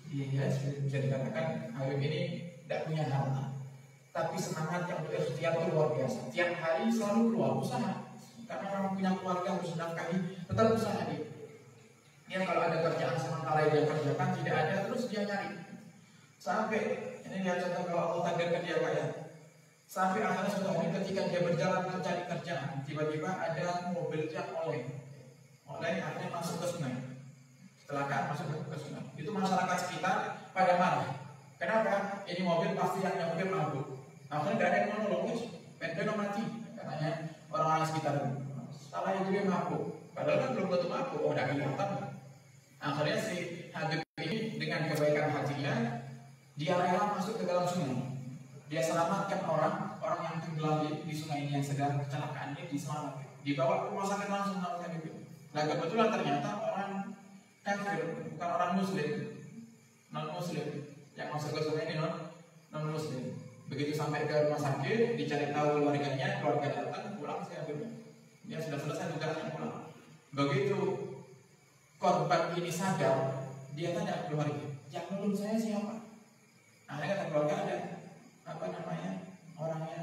Dia bisa dikatakan Habib ini tidak punya harta, tapi semangatnya untuk ikhtiar itu luar biasa. Tiap hari selalu keluar usaha. Karena orang punya keluarga harus menafkahi, tetap usaha dia kalau ada kerjaan sementara dia kerjakan, tidak ada terus dia nyari. Sampai ini dia contoh kalau Allah takdirkan dia kaya. Sampai akhirnya suatu hari ketika dia berjalan mencari kerjaan, tiba-tiba ada mobil yang oleng akhirnya masuk ke sungai. Kecelakaan masuk ke sungai. Itu masyarakat sekitar pada marah. Kenapa? Ini mobil pasti yang nyopir mabuk. Akhirnya tidak ada yang menolong, dia mati. Katanya orang-orang sekitar salah itu dia mabuk, padahal kan belum tentu mabuk, udah kelihatan. Akhirnya si Habib ini dengan kebaikan hatinya dia rela masuk ke dalam sungai, dia selamatkan orang yang tenggelam di sungai ini yang sedang kecelakaan ini, diselamatkan, dibawa ke rumah sakit langsung sama Habib. Nah kebetulan ternyata orang kafir, bukan orang muslim, non muslim yang masuk ke sungai ini non muslim. Begitu sampai ke rumah sakit, dicari tahu keluarga datang, pulang si Habibnya. Dia sudah selesai tugasnya pulang. Begitu korban ini sadar, dia tanya keluarga, yang nolong saya siapa? Akhirnya kata keluarga ada orangnya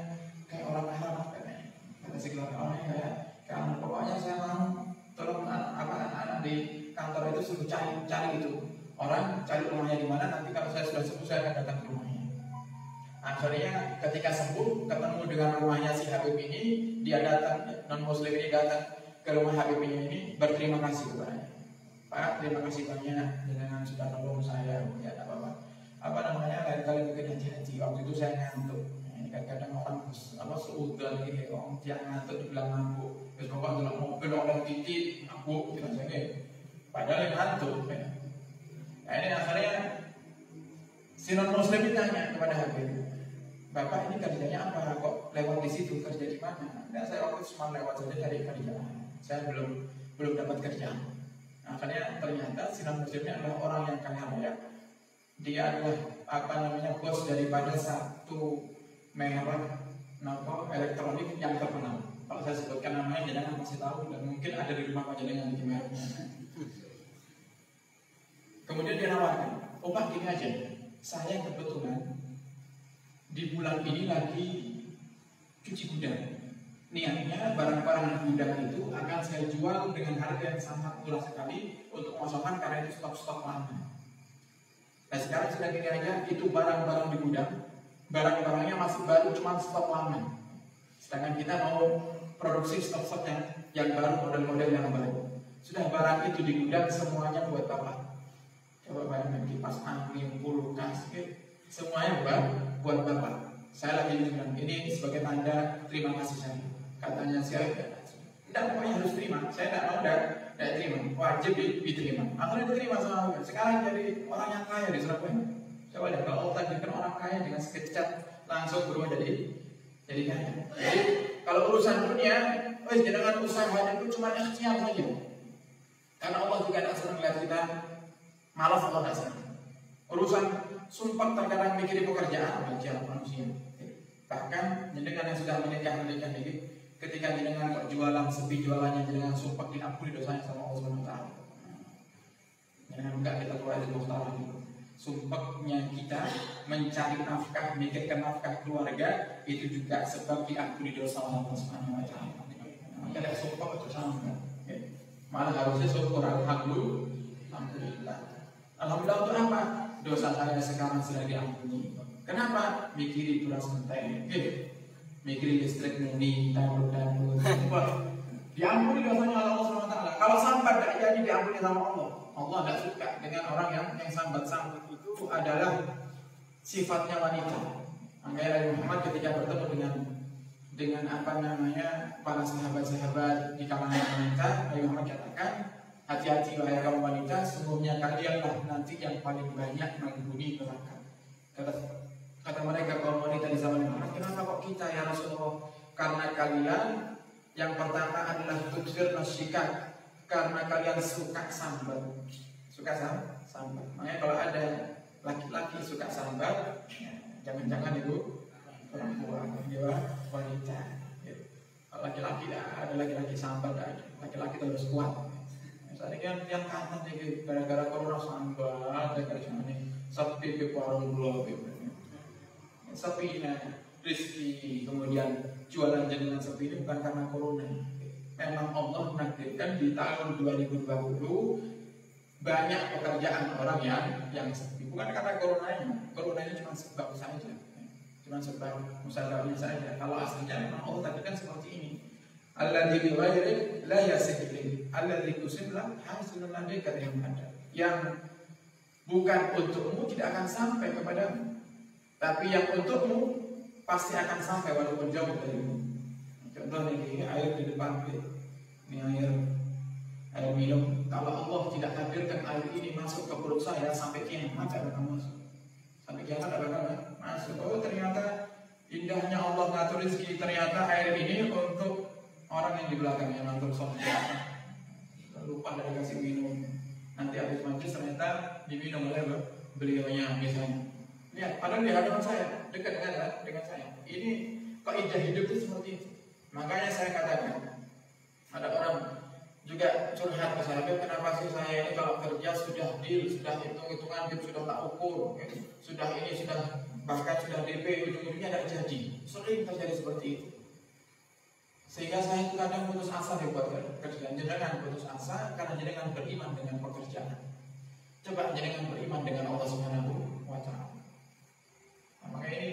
kayak orang Arab katanya. Kata si keluarga orangnya kayak pokoknya saya mau tolong anak di kantor itu suruh cari itu orang, cari rumahnya di mana. Nanti kalau saya sudah sembuh saya akan datang ke rumahnya. Akhirnya ketika sembuh ketemu dengan rumahnya si Habib ini, dia datang, non muslim ini datang ke rumah Habib ini berterima kasih kepadanya. Pak, terima kasih banyak dengan sudah nolong saya. Ya lain kali mungkin haji. Waktu itu saya ngantuk. Ini kadang-kadang orang seudal gitu, orang tiang ngantuk dibilang mabuk. Terus bapak dalam mobil orang titik mabuk gitu saja. Padahal yang ngantuk. Nah ini akhirnya si non muslim tanya kepada Habib, Bapak ini kerjanya apa? Kok lewat di situ? Kerja di mana? Nah, saya waktu cuma lewat saja cari kerjaan. Saya belum dapat kerjaan. Akhirnya ternyata si non muslimnya adalah orang yang kaya raya. Dia adalah bos daripada satu merek elektronik yang terkenal. Kalau saya sebutkan namanya jenengan pasti tahu dan mungkin ada di rumah panjenengan di Kimer. Kemudian dia nawarkan, oh Pak gini aja, saya kebetulan di bulan ini lagi cuci gudang. Niatnya barang-barang gudang itu akan saya jual dengan harga yang sangat murah sekali untuk pasokan karena itu stok-stok lama. Nah sekarang sudah gini aja, itu barang-barang di gudang, barang-barangnya masih baru cuma stok lama. Sedangkan kita mau produksi stok-stok yang baru, model-model yang baru. Sudah barang itu di gudang semuanya buat Bapak. Coba bayangkan kipas angin, kulkas, semuanya buat Bapak. Saya lagi bilang ini sebagai tanda terima kasih saya. Katanya saya tidak pokoknya harus terima. Saya tidak mau tidak terima. Wajib diterima. Akhirnya diterima sama Bapak. Sekarang jadi orang yang kaya di Surabaya. Coba lihat kalau Allah takdirkan orang kaya dengan sekejap langsung berubah jadi kaya. Jadi kalau urusan dunia, jangan usaha itu cuma ikhtiar saja. Karena Allah juga tidak senang melihat kita malas, Allah tidak senang. Urusan sumpah terkadang mikirin pekerjaan wajar manusia. Bahkan jenengan yang sudah menikah ini, ketika jenengan kok jualan sepi jualannya jenengan sumpah diampuni dosanya sama Allah SWT. Jenengan enggak kita keluar dari muhtaram itu. Sumpahnya kita mencari nafkah, memikirkan nafkah keluarga itu juga sebab diampuni dosa Allah Subhanahu wa taala. Maka ada sumpah itu sama. Malah harusnya syukur alhamdulillah. Alhamdulillah untuk apa? Dosa saya sekarang sudah diampuni. Kenapa? Mikiri beras menteng, mikiri listrik murni, dan diampuni dosanya Allah Subhanahu wa taala. Kalau sambat tidak jadi diampuni sama Allah. Allah tidak suka dengan orang yang sambat-sambat itu adalah sifatnya wanita. Makanya Nabi Muhammad ketika bertemu dengan para sahabat-sahabat di kalangan wanita, Nabi Muhammad katakan, hati-hati wahai kaum wanita, sesungguhnya kalianlah nanti yang paling banyak menghuni neraka. Kata mereka kaum wanita di zaman Muhammad, kenapa kok kita ya Rasulullah? Karena kalian yang pertama adalah tuksir nasyikat, karena kalian suka sambat. Suka sambat. Makanya kalau ada laki-laki suka sambat, jangan-jangan itu perempuan, wanita. Kalau laki-laki ada laki-laki sambat, laki-laki harus kuat. Misalnya yang kangen gara-gara corona sambat, gara-gara ini sepi ke warung gula, sepi rezeki, kemudian jualan jenengan sepi ini bukan karena corona. Memang Allah menakdirkan di tahun 2020 banyak pekerjaan orang yang sepi, bukan karena coronanya cuma sebab saja, cuma sebab musababnya saja. Kalau aslinya memang Allah takdirkan seperti ini. Alladzi bi ghairi la yasihhi, alladzi kusibla hasilun ladika yang ada. Yang bukan untukmu tidak akan sampai kepadamu, tapi yang untukmu pasti akan sampai walaupun jauh darimu. Contoh ini air di depan ini air minum. Kalau Allah tidak takdirkan air ini masuk ke perut saya sampai kiamat tidak akan masuk. Sampai kiamat tidak akan masuk. Oh ternyata indahnya Allah ngatur rezeki. Ternyata air ini untuk orang yang di belakang yang ngatur software. Lupa dari kasih minum. Nanti habis majlis ternyata diminum oleh beliaunya misalnya. Lihat, padahal di hadapan saya, dekat dengan saya. Ini kaidah hidup itu seperti itu. Makanya saya katakan, ada orang juga curhat ke saya, kenapa sih saya ini kalau kerja sudah deal, sudah hitung-hitungan, sudah tak ukur, sudah bahkan sudah DP, ujung-ujungnya tidak jadi. Sering terjadi seperti itu. Sehingga saya itu kadang putus asa buat kerjaan. Jangan putus asa karena jangan beriman dengan pekerjaan. Coba jangan beriman dengan Allah Subhanahu wa taala. Maka ini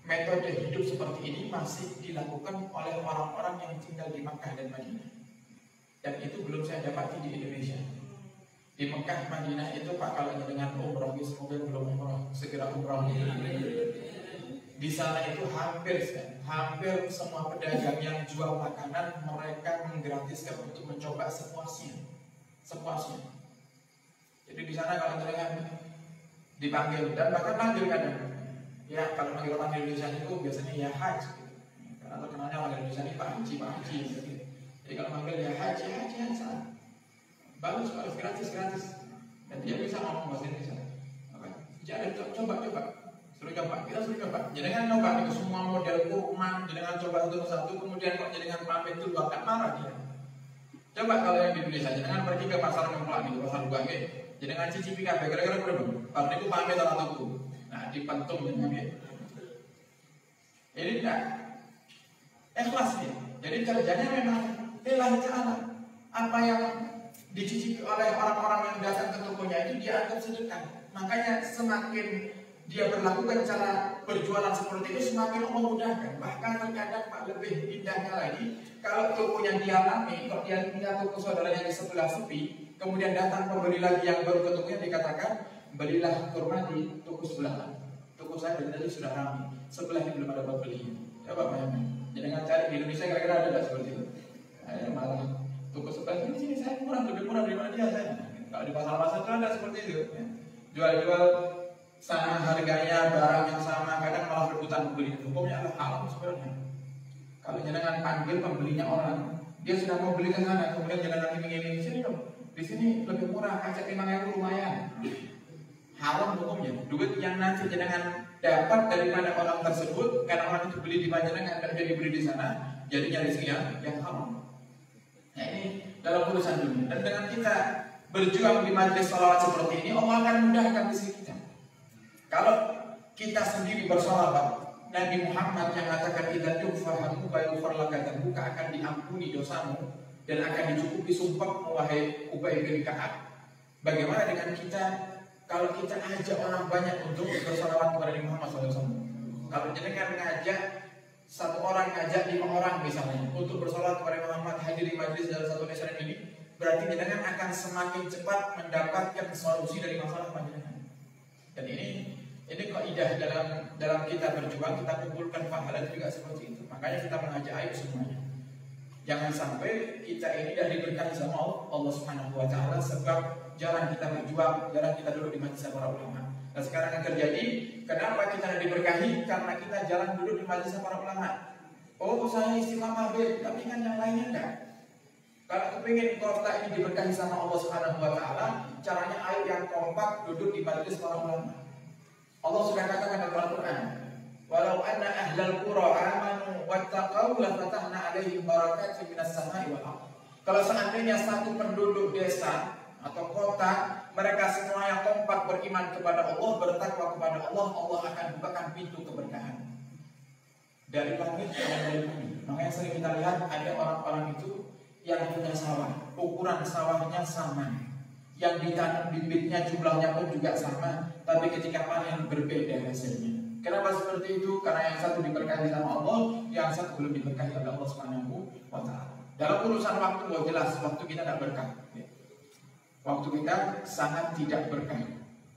metode hidup seperti ini masih dilakukan oleh orang-orang yang tinggal di Makkah dan Madinah. Dan itu belum saya dapati di Indonesia. Di Mekah, Madinah itu Pak kalau dengan umroh, semoga belum umroh, segera umroh. Di sana itu hampir semua pedagang yang jual makanan mereka menggratiskan untuk mencoba sepuasnya. Jadi di sana kalau dengan dipanggil dan bahkan panggil kadang. Ya kalau panggil Indonesia itu biasanya ya haji. Karena terkenalnya panggil Indonesia ini Pak Haji. Jadi kalau panggil ya haji sana. Bagus, gratis. Dan dia bisa ngomong bahasa Indonesia. Jadi coba. Suruh coba, kita suruh coba. Jangan coba itu semua model kurma, jangan coba satu persatu, kemudian kok jangan pamit itu akan marah dia. Coba kalau yang di Indonesia, jangan pergi ke pasar Kemplak nih, pasar Buang ya. Jangan cicipi kabeh, kira-kira berapa? Kalau itu pamit atau tuku. Nah, dipentung dengan dia. Ini tidak ikhlas ya. Jadi kerjanya memang lillahi ta'ala. Apa yang dicicipi oleh orang-orang yang datang ke tokonya itu dia anggap sedekah. Makanya semakin dia berlakukan cara berjualan seperti itu, semakin Allah mudahkan. Bahkan terkadang Pak, lebih indahnya lagi, kalau toko yang dialami, kalau dia punya toko saudaranya di sebelah sepi, kemudian datang pembeli lagi yang baru ke tokonya, dikatakan belilah kurma di toko sebelah. Toko saya dari tadi sudah ramai, sebelah ini belum ada pembeli. Coba bayangkan. Jangan cari di Indonesia kira-kira ada nggak seperti itu? Malah toko sebelah sini saya kurang, lebih murah daripada dia saya. Kalau di pasar-pasar itu ada seperti itu. Ya. Jual-jual sama harganya, barang yang sama, kadang malah rebutan pembeli. Hukumnya adalah haram sebenarnya. Kalau jangan panggil pembelinya orang, dia sudah mau beli ke sana, kemudian jangan lagi mengirim di sini dong. Di sini lebih murah, kacang 5.000 lumayan. Haram hukumnya. Duit yang nanti jangan dapat daripada orang tersebut, karena orang itu beli di Panjenengan dan jadi beli di sana, jadinya rezeki yang haram. Nah ini dalam urusan dunia. Dan dengan kita berjuang di majelis sholawat seperti ini, Allah akan mudahkan rezeki kita. Kalau kita sendiri bersolawat, Nabi Muhammad yang mengatakan idza tufahamu bayufar laka buka akan diampuni dosamu dan akan dicukupi sumpahmu wahai Ubay bin Ka'ab. Bagaimana dengan kita kalau kita ajak orang banyak untuk bersolawat kepada Nabi Muhammad SAW? Kalau jenengan ngajak satu orang, ngajak 5 orang misalnya untuk bersolawat kepada Muhammad, hadir di majlis dalam satu desa ini, berarti jenengan akan semakin cepat mendapatkan solusi dari masalah panjenengan. Dan ini kaidah dalam kita berjuang, kita kumpulkan pahala juga seperti itu. Makanya kita mengajak ayo semuanya. Jangan sampai kita ini dari berkah sama Allah Subhanahu wa taala sebab jarang kita berjuang, jarang kita duduk di majelis para ulama. Nah sekarang yang terjadi, kenapa kita diberkahi? Karena kita jarang duduk di majelis para ulama. Oh saya istiqamah tapi kan yang lainnya enggak. Kalau kepingin kota ini diberkahi sama Allah Subhanahu wa taala, caranya ayo yang kompak duduk di majelis para ulama. Allah sudah katakan dalam Al-Quran, walau anna ahlal qura amanu wattaqau la fatahna alaihim barakatin minas samai wal ardh. Kalau seandainya satu penduduk desa atau kota mereka semuanya kompak beriman kepada Allah, bertakwa kepada Allah, Allah akan bukakan pintu keberkahan dari langit dan dari bumi. Makanya sering kita lihat ada orang-orang itu yang punya sawah, ukuran sawahnya sama, yang ditanam bibitnya jumlahnya pun juga sama, tapi ketika panen berbeda hasilnya. Kenapa seperti itu? Karena yang satu diberkahi sama Allah, yang satu belum diberkahi oleh Allah Subhanahu wa taala. Dalam urusan waktu, jelas waktu kita tidak berkah. Waktu kita sangat tidak berkah.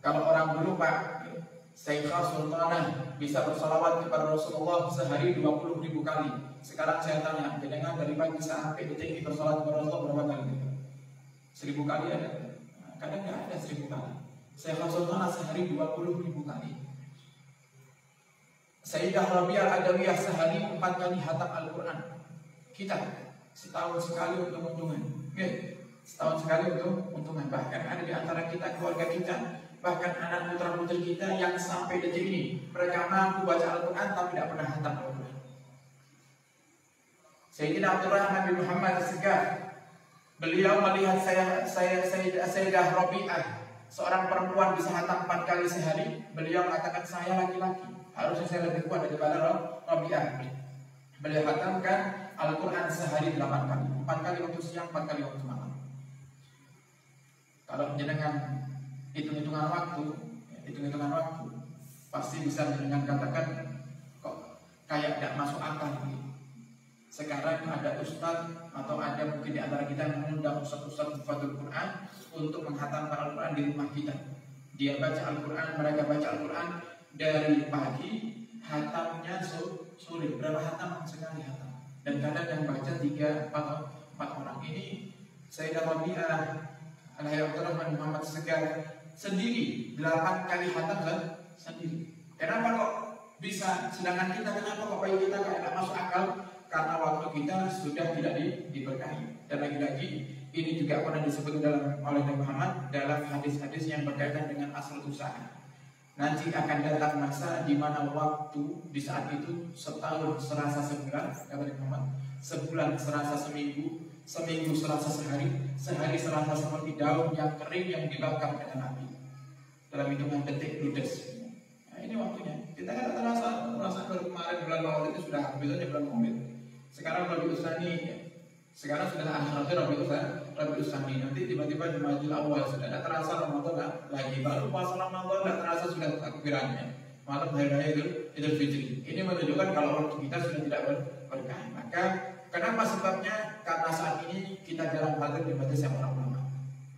Kalau orang dulu Pak Sayyidah Sultanah bisa bersalawat kepada Rasulullah sehari 20.000 kali. Sekarang saya tanya, jenengan dari pagi sampai detik ini bersalawat kepada Rasulullah berapa kali? 1000 kali ada? Kadang nggak ada 1000 kali. Sayyidah Sultanah sehari 20.000 kali. Sayyidah Rabi'ah Adawiyah sehari 4 kali hatam Al-Quran. Kita setahun sekali untung-untungan. Setahun sekali untungan. Bahkan ada di antara kita, keluarga kita, bahkan anak putra-putri kita yang sampai detik ini mereka mampu baca Al-Quran tapi tidak pernah hatam Al-Quran. Sayyidina Abdurrahman bin Muhammad As-Segaf, beliau melihat Sayyidah Rabi'ah, seorang perempuan bisa hatam 4 kali sehari. Beliau mengatakan saya laki-laki, harusnya saya lebih kuat daripada Rabi'ah. Beliau hatamkan Al-Quran sehari 8 kali, 4 kali waktu siang, 4 kali waktu malam. Kalau jenengan hitung-hitungan waktu, pasti bisa jenengan katakan kok kayak tidak masuk akal. Sekarang ada ustaz atau ada mungkin di antara kita yang mengundang ustaz-ustaz Fadul Quran untuk menghatamkan Al-Quran di rumah kita. Dia baca Al-Quran, mereka baca Al-Quran dari pagi, hatamnya sore. Berapa hatam? Sekali hatam. Dan kadang yang baca 3-4 orang. Ini Sayyidah Rabi'ah Al-Hayatullah Muhammad Segar sendiri 8 kali hatam sendiri. Kenapa kok bisa? Sedangkan kita kenapa kok bayi kita tidak masuk akal? Karena waktu kita sudah tidak diberkahi. Dan lagi-lagi ini juga pernah disebut oleh Nabi Muhammad dalam hadis-hadis yang berkaitan dengan asal usaha. Nanti akan datang masa di mana waktu di saat itu setahun serasa sebulan, kata Muhammad. Sebulan serasa seminggu, seminggu serasa sehari, sehari serasa seperti daun yang kering yang dibakar dengan api. Dalam hitungan detik ludes. Nah, ini waktunya. Kita kan terasa baru kemarin bulan Maulid itu sudah habis aja bulan Maulid. Sekarang Rabiul Tsani, sekarang sudah akhir Rabiul Tsani. Nanti tiba-tiba Jumadil Awal sudah tidak terasa Ramadan lagi. Baru puasa Ramadan tidak terasa sudah takbirannya. Malam hari raya Idul Fitri. Ini menunjukkan kalau waktu kita sudah tidak berkah. Maka kenapa sebabnya? Karena saat ini kita jarang hadir di majelis yang ulama.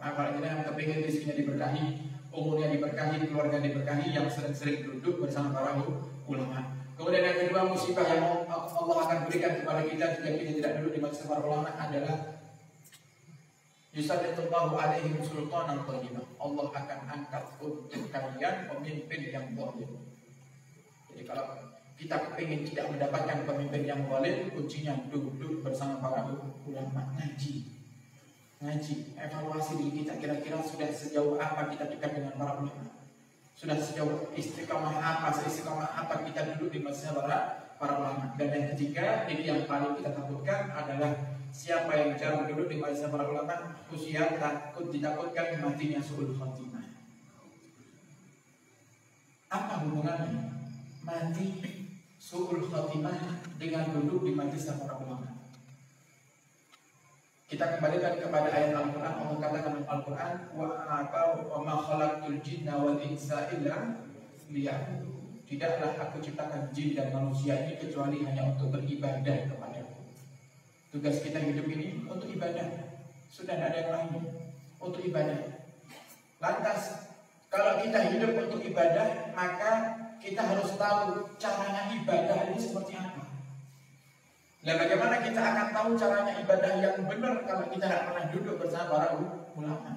Maka kalau kita yang kepingin rezekinya diberkahi, umurnya diberkahi, keluarga diberkahi, yang sering-sering duduk bersama para ulama. Kemudian yang kedua, musibah yang Allah akan berikan kepada kita jika kita tidak duduk di majelis para ulama adalah yusallitallahu alaihim sultanan thayyibah. Allah akan angkat untuk kalian pemimpin yang zalim. Jadi kalau kita kepingin tidak mendapatkan pemimpin yang zalim, kuncinya duduk bersama para ulama, ngaji, evaluasi diri kita, kira-kira sudah sejauh apa kita dekat dengan para ulama, sudah sejauh istiqamah apa kita duduk di majelis para ulama. Dan yang ketiga, ini yang paling kita takutkan adalah siapa yang jarang duduk di majelis para ulama, usia ditakutkan matinya su'ul khatimah. Apa hubungannya mati su'ul khatimah dengan duduk di majelis para ulama? Kita kembalikan kepada ayat Al-Quran. Allah katakan dalam Al-Quran, wa ma khalaqtul jinna wal insa illa liya'budun. Tidaklah aku ciptakan jin dan manusia ini kecuali hanya untuk beribadah kepadaku. Tugas kita hidup ini untuk ibadah. Sudah tidak ada yang lain, untuk ibadah. Lantas kalau kita hidup untuk ibadah, maka kita harus tahu caranya ibadah ini seperti apa. Dan bagaimana kita akan tahu caranya ibadah yang benar kalau kita tidak pernah duduk bersama para ulama?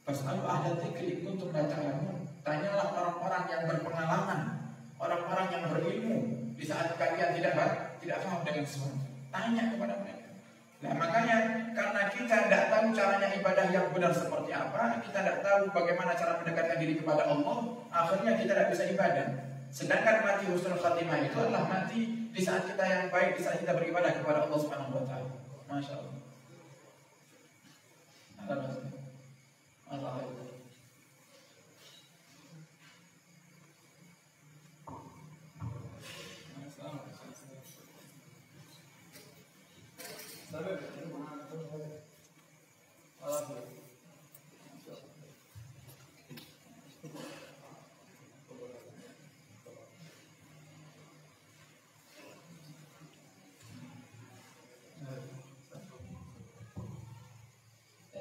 Fas'alu ahla dzikri kuntum la ta'lamun. Tanyalah orang-orang yang berpengalaman, orang-orang yang berilmu di saat kalian tidak paham dengan sesuatu. Tanya kepada mereka. Nah, makanya karena kita tidak tahu caranya ibadah yang benar seperti apa, kita tidak tahu bagaimana cara mendekatkan diri kepada Allah, akhirnya kita tidak bisa ibadah. Sedangkan mati husnul khatimah itu adalah mati di saat kita yang baik, di saat kita beribadah kepada Allah Subhanahu wa taala. Masya Allah. Allah.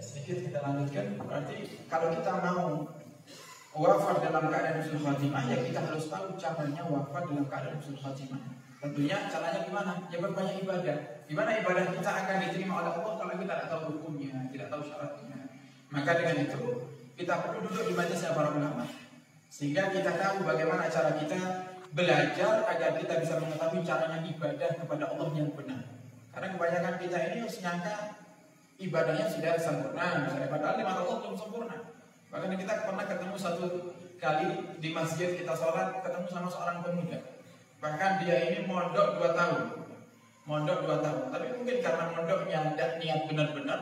Sedikit kita lanjutkan. Berarti kalau kita mau wafat dalam keadaan husnul khatimah, ya kita harus tahu caranya wafat dalam keadaan husnul khatimah. Tentunya caranya gimana? Ya berbanyak ibadah. Gimana ibadah kita akan diterima oleh Allah kalau kita tidak tahu hukumnya, tidak tahu syaratnya. Maka dengan itu kita perlu duduk di majelis para ulama, sehingga kita tahu bagaimana cara kita belajar agar kita bisa mengetahui caranya ibadah kepada Allah yang benar. Karena kebanyakan kita ini nyangka ibadahnya sudah sempurna, misalnya padahal di mata Allah belum sempurna. Bahkan kita pernah ketemu satu kali di masjid, kita sholat, ketemu sama seorang pemuda. Bahkan dia ini mondok 2 tahun. Tapi mungkin karena mondoknya tidak niat benar-benar,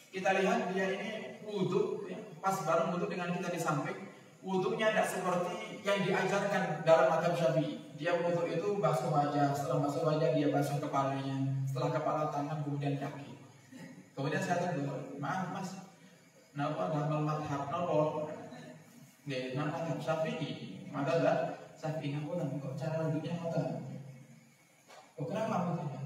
kita lihat dia ini wudhu, pas bareng wudhu dengan kita di samping, wudhunya tidak seperti yang diajarkan dalam mazhab Syafi'i. Dia wudhu itu basuh wajah, setelah basuh wajah dia basuh kepalanya, setelah kepala tangan kemudian kaki. Kemudian saya tanya, maaf mas, kenapa dalam madhab nopo? Nggak, madhab Syafi'i, madhab Syafi'i ngapunten kok cara wudhunya ngoten. Oh, kenapa wudhunya?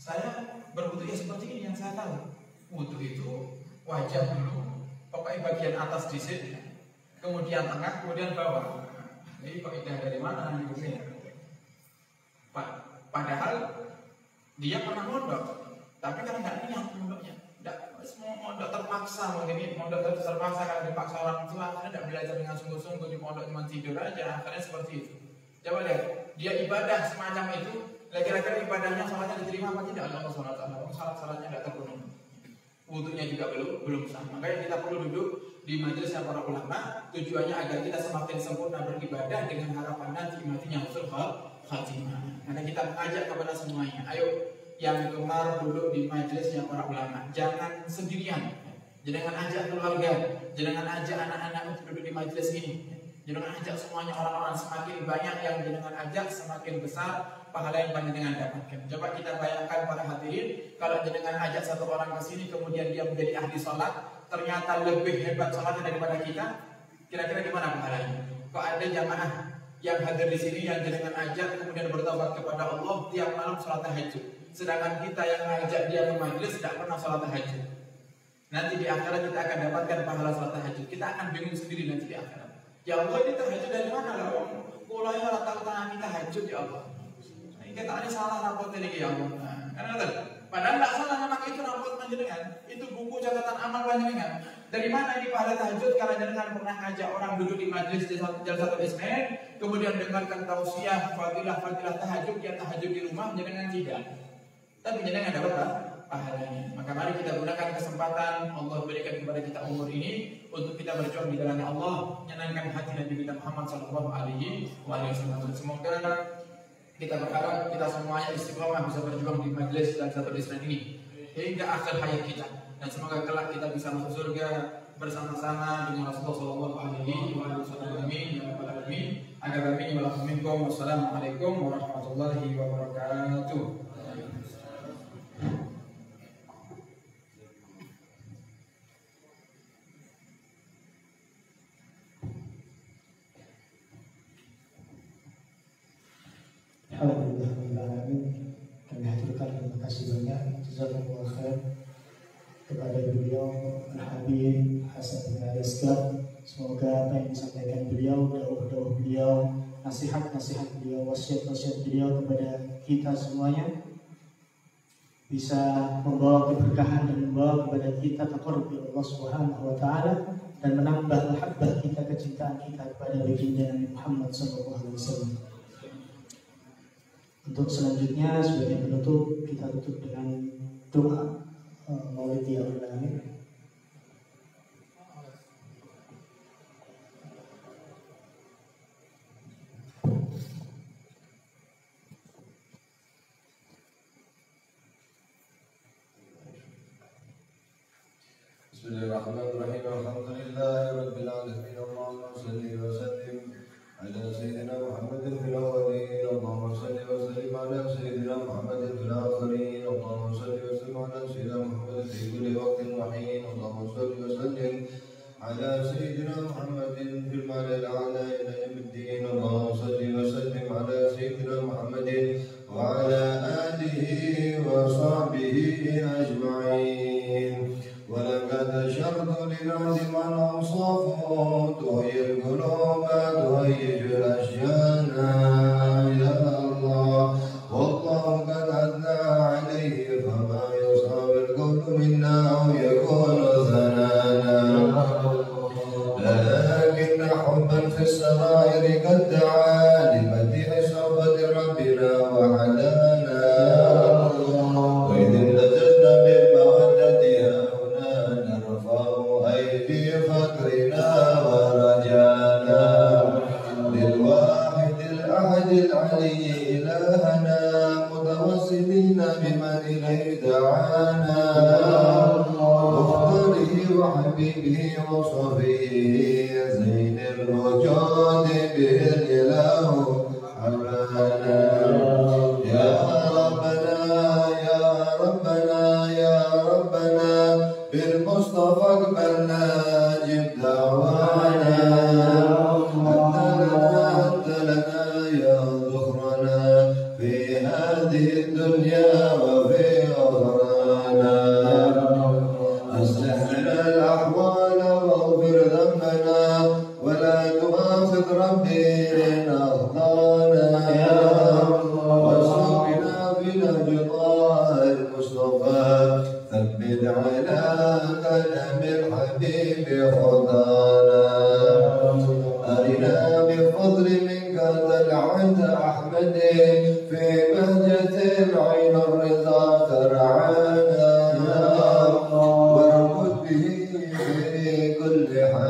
Saya berwudhu ya seperti ini yang saya tahu. Wudhu itu wajah dulu, pokoknya bagian atas disini, kemudian tengah, kemudian bawah. Ini kok indah dari mana wudhunya? Padahal dia pernah mondok, tapi karena nggak niat mondoknya. Mondok terpaksa, mungkin mondok terpaksa karena dipaksa orang tua, akhirnya tidak belajar dengan sungguh-sungguh, di pondok cuma tidur aja, akhirnya seperti itu. Coba lihat, dia ibadah semacam itu, kira-kira ibadahnya sholatnya diterima apa tidak oleh Allah SWT? Syarat-syaratnya tidak terpenuhi, wudhunya juga belum sah. Makanya kita perlu duduk di majelisnya para ulama, tujuannya agar kita semakin sempurna beribadah dengan harapan nanti matinya husnul khatimah. Karena kita mengajak kepada semuanya, ayo yang gemar duduk di majelisnya para ulama, jangan sendirian, jangan ajak keluarga, jangan ajak anak-anak untuk duduk di majelis ini, jangan ajak semuanya orang-orang, semakin banyak yang jangan ajak semakin besar pahala yang panjenengan dapatkan. Coba kita bayangkan para hadirin, kalau jenengan ajak satu orang ke sini kemudian dia menjadi ahli sholat, ternyata lebih hebat sholatnya daripada kita, kira-kira gimana pahalanya? Kok ada jamaah yang hadir di sini yang jenengan ajak kemudian bertobat kepada Allah tiap malam sholat tahajud, sedangkan kita yang ngajak dia ke majelis tidak pernah sholat tahajud. Nanti di akhirat kita akan dapatkan pahala sholat tahajud. Kita akan bingung sendiri nanti di akhirat. Ya Allah, ini tahajud dari mana lah? Mulainya rata-rata kita tahajud ya Allah. Kita ada salah rapot ini ya Allah. Karena padahal tidak salah, memang itu rapot panjenengan, itu buku catatan amal panjenengan. Dari mana ini pahala tahajud? Karena jenengan pernah ngajak orang duduk di majelis Jalsatul Isnin, kemudian dengarkan tausiah fadilah tahajud, dia tahajud di rumah, jenengan tidak. Tapi jenengan dapat pahalanya. Maka mari kita gunakan kesempatan Allah berikan kepada kita umur ini untuk kita berjuang di jalan Allah, menyenangkan hati Nabi kita Muhammad sallallahu alaihi wasallam. Semoga kita berharap kita semuanya istiqomah bisa berjuang di majelis Jalsatul Isnin ini hingga akhir hayat kita, dan semoga kelak kita bisa masuk surga bersama-sama dengan Rasulullah sallallahu alaihi wasallam. Amin ya rabbal alamin. Agar amin wa lakum minkum. Wassalamualaikum warahmatullahi wabarakatuh. Alhamdulillah, kami haturkan terima kasih banyak jazakumullah khair kepada beliau Al-Habib Hasan bin Ali Asgar. Semoga apa yang disampaikan beliau, dawuh-dawuh beliau, nasihat-nasihat beliau, wasiat-wasiat beliau kepada kita semuanya bisa membawa keberkahan dan membawa kepada kita taqarrub kepada Allah Subhanahu wa taala dan menambah mahabbah kita, kecintaan kita kepada baginda Nabi Muhammad sallallahu alaihi wasallam. Untuk selanjutnya sebagai penutup, kita tutup dengan doa Maulid ya Alamin. Bismillahirrahmanirrahim. Alhamdulillahirabbil alamin. Allahumma shalli wa sallim ala sayyidina Muhammadin fil awwalin. Allahumma shalli wa sallim ala sayyidina Muhammadin fil akhirin. Allahumma shalli wa sallim ala sayyidina Muhammadin fi kulli waqtin wa hin. Allahumma shalli wa sallim ala sayyidina Muhammadin fil mala'il a'la ila yawmiddin. Allahumma shalli wa sallim ala sayyidina Muhammadin wa ala alihi wa sahbihi ajma'in. ولقد أشرت للعهد من أوصافه تهيئ القلوب تهيج الأشجان يا الله، والله قد أثنى عليه فما يصاب القول منا أو يكون ثنانا، لكن حبا في السرائر قد دعا لمديح صفة ربنا وحدانا، وإذ امتزجنا بالمودة أيدي فقرنا ورجانا للواحد الأحد العلي إلهنا متوسلين بمن إليه دعانا، مختاره وحبيبه وصفيه زين الوجود به الإله حبانا. يا ربنا يا ربنا يا ربنا بالمصطفى اقبلنا جب دعوانا، أنت لنا يا ذخرنا في هذه الدنيا وفي أخرانا، أصلح لنا الأحوال واغفر ذنبنا ولا تؤاخذ ربي إن أخطأنا، واسلكنا بنهج طه المصطفى ثبت على قدم الحبيب خطانا، أرنا بفضل منك طلعة أحمد في بهجة العين الرضا ترعانا، واربط به في كل حال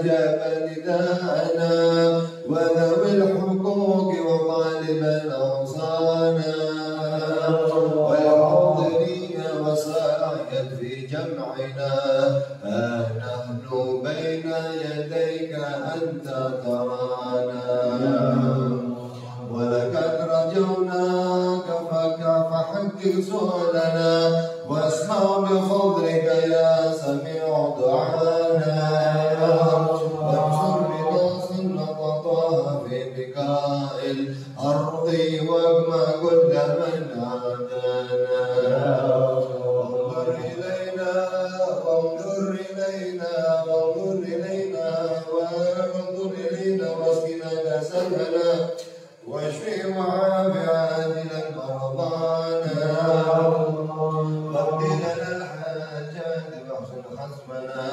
أجاب نداءنا وذوي الحقوق وطالبا أوصانا والحاضرين وساعيا في جمعنا نحن بين يديك أنت ترانا ولقد رجوناك فحقق سؤلنا واسمع بفضلك يا سميع دعانا وانصر بناصر نقطها في بقاع الأرض واجمع كل من عادانا وانظر إلينا وانظر إلينا وانظر إلينا وانظر إلينا واسقنا كسلنا واشفي وعاف عاجلا مرضانا واقض لنا الحاجات واحسن ختمنا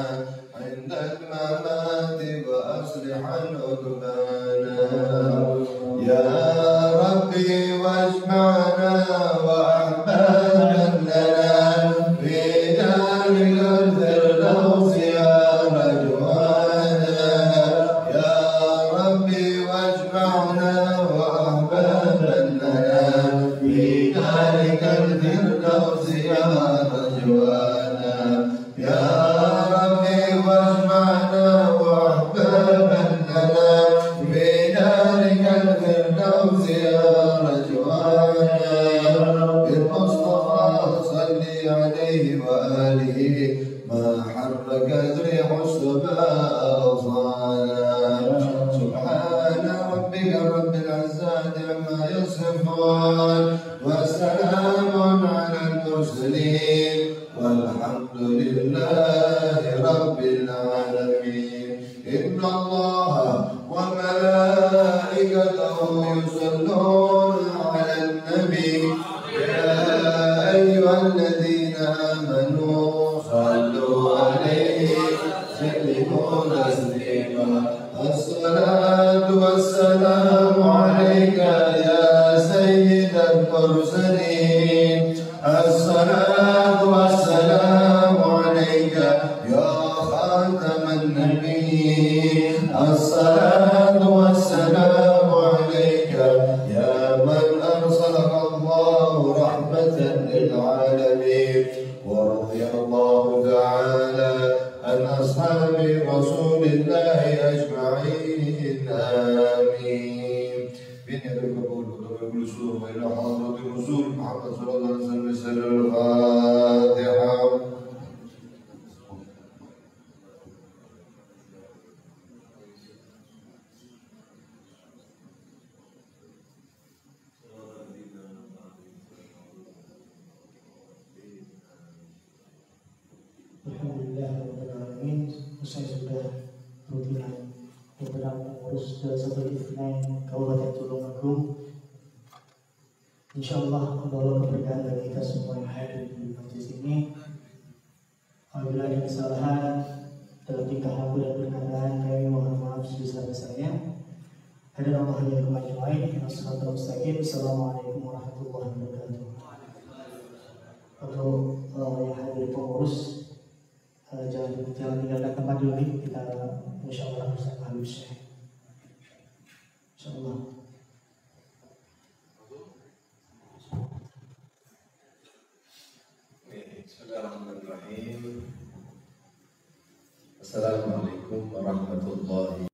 عند الممات واصلح عقبانا يا ربي واجمعنا واحبابا لنا في دار الفردوس يا رجوانا يا ربي واجمعنا واحبابا لنا في دارك الفردوس يا رجوانا يا ربي واجمعنا واحبابا لنا في دارك الفردوس يا رجوانا بالمصطفى صل عليه واله ما حرك ريح السماء أغصانا سبحان ربك رب العزة عما يصفون وسلام على المرسلين والحمد لله رب العالمين إن الله وملائكته يصلون على النبي يا أيها الذين آمنوا صلوا عليه وسلموا تسليما الصلاة والسلام عليك يا سيد المرسلين الصلاة والسلام عليك يا خاتم النبيين الصلاة والسلام عليك يا من أرسلك الله رحمة للعالمين ورضي الله تعالى عن أصحاب رسول الله أجمعين آمين بني القبول وطلب الرسول وإلى حضرة الرسول محمد صلى الله عليه وسلم سر الفاتحة Alhamdulillahirrahmanirrahim. Usai sudah rutinan beberapa pengurus satu Ifnain Kabupaten Tulungagung. InsyaAllah membawa keberkahan bagi kita semua yang hadir di majlis ini. Apabila ada kesalahan dalam tingkah laku dan perkataan, kami mohon maaf sebesar-besarnya. Hadirin Allah yang berbahagia, Assalamualaikum warahmatullahi wabarakatuh. Untuk yang hadir pengurus, jangan tinggalkan tempat dulu, kita musyawarah bersama Habib Syekh. InsyaAllah. Bismillahirrahmanirrahim. Assalamualaikum warahmatullahi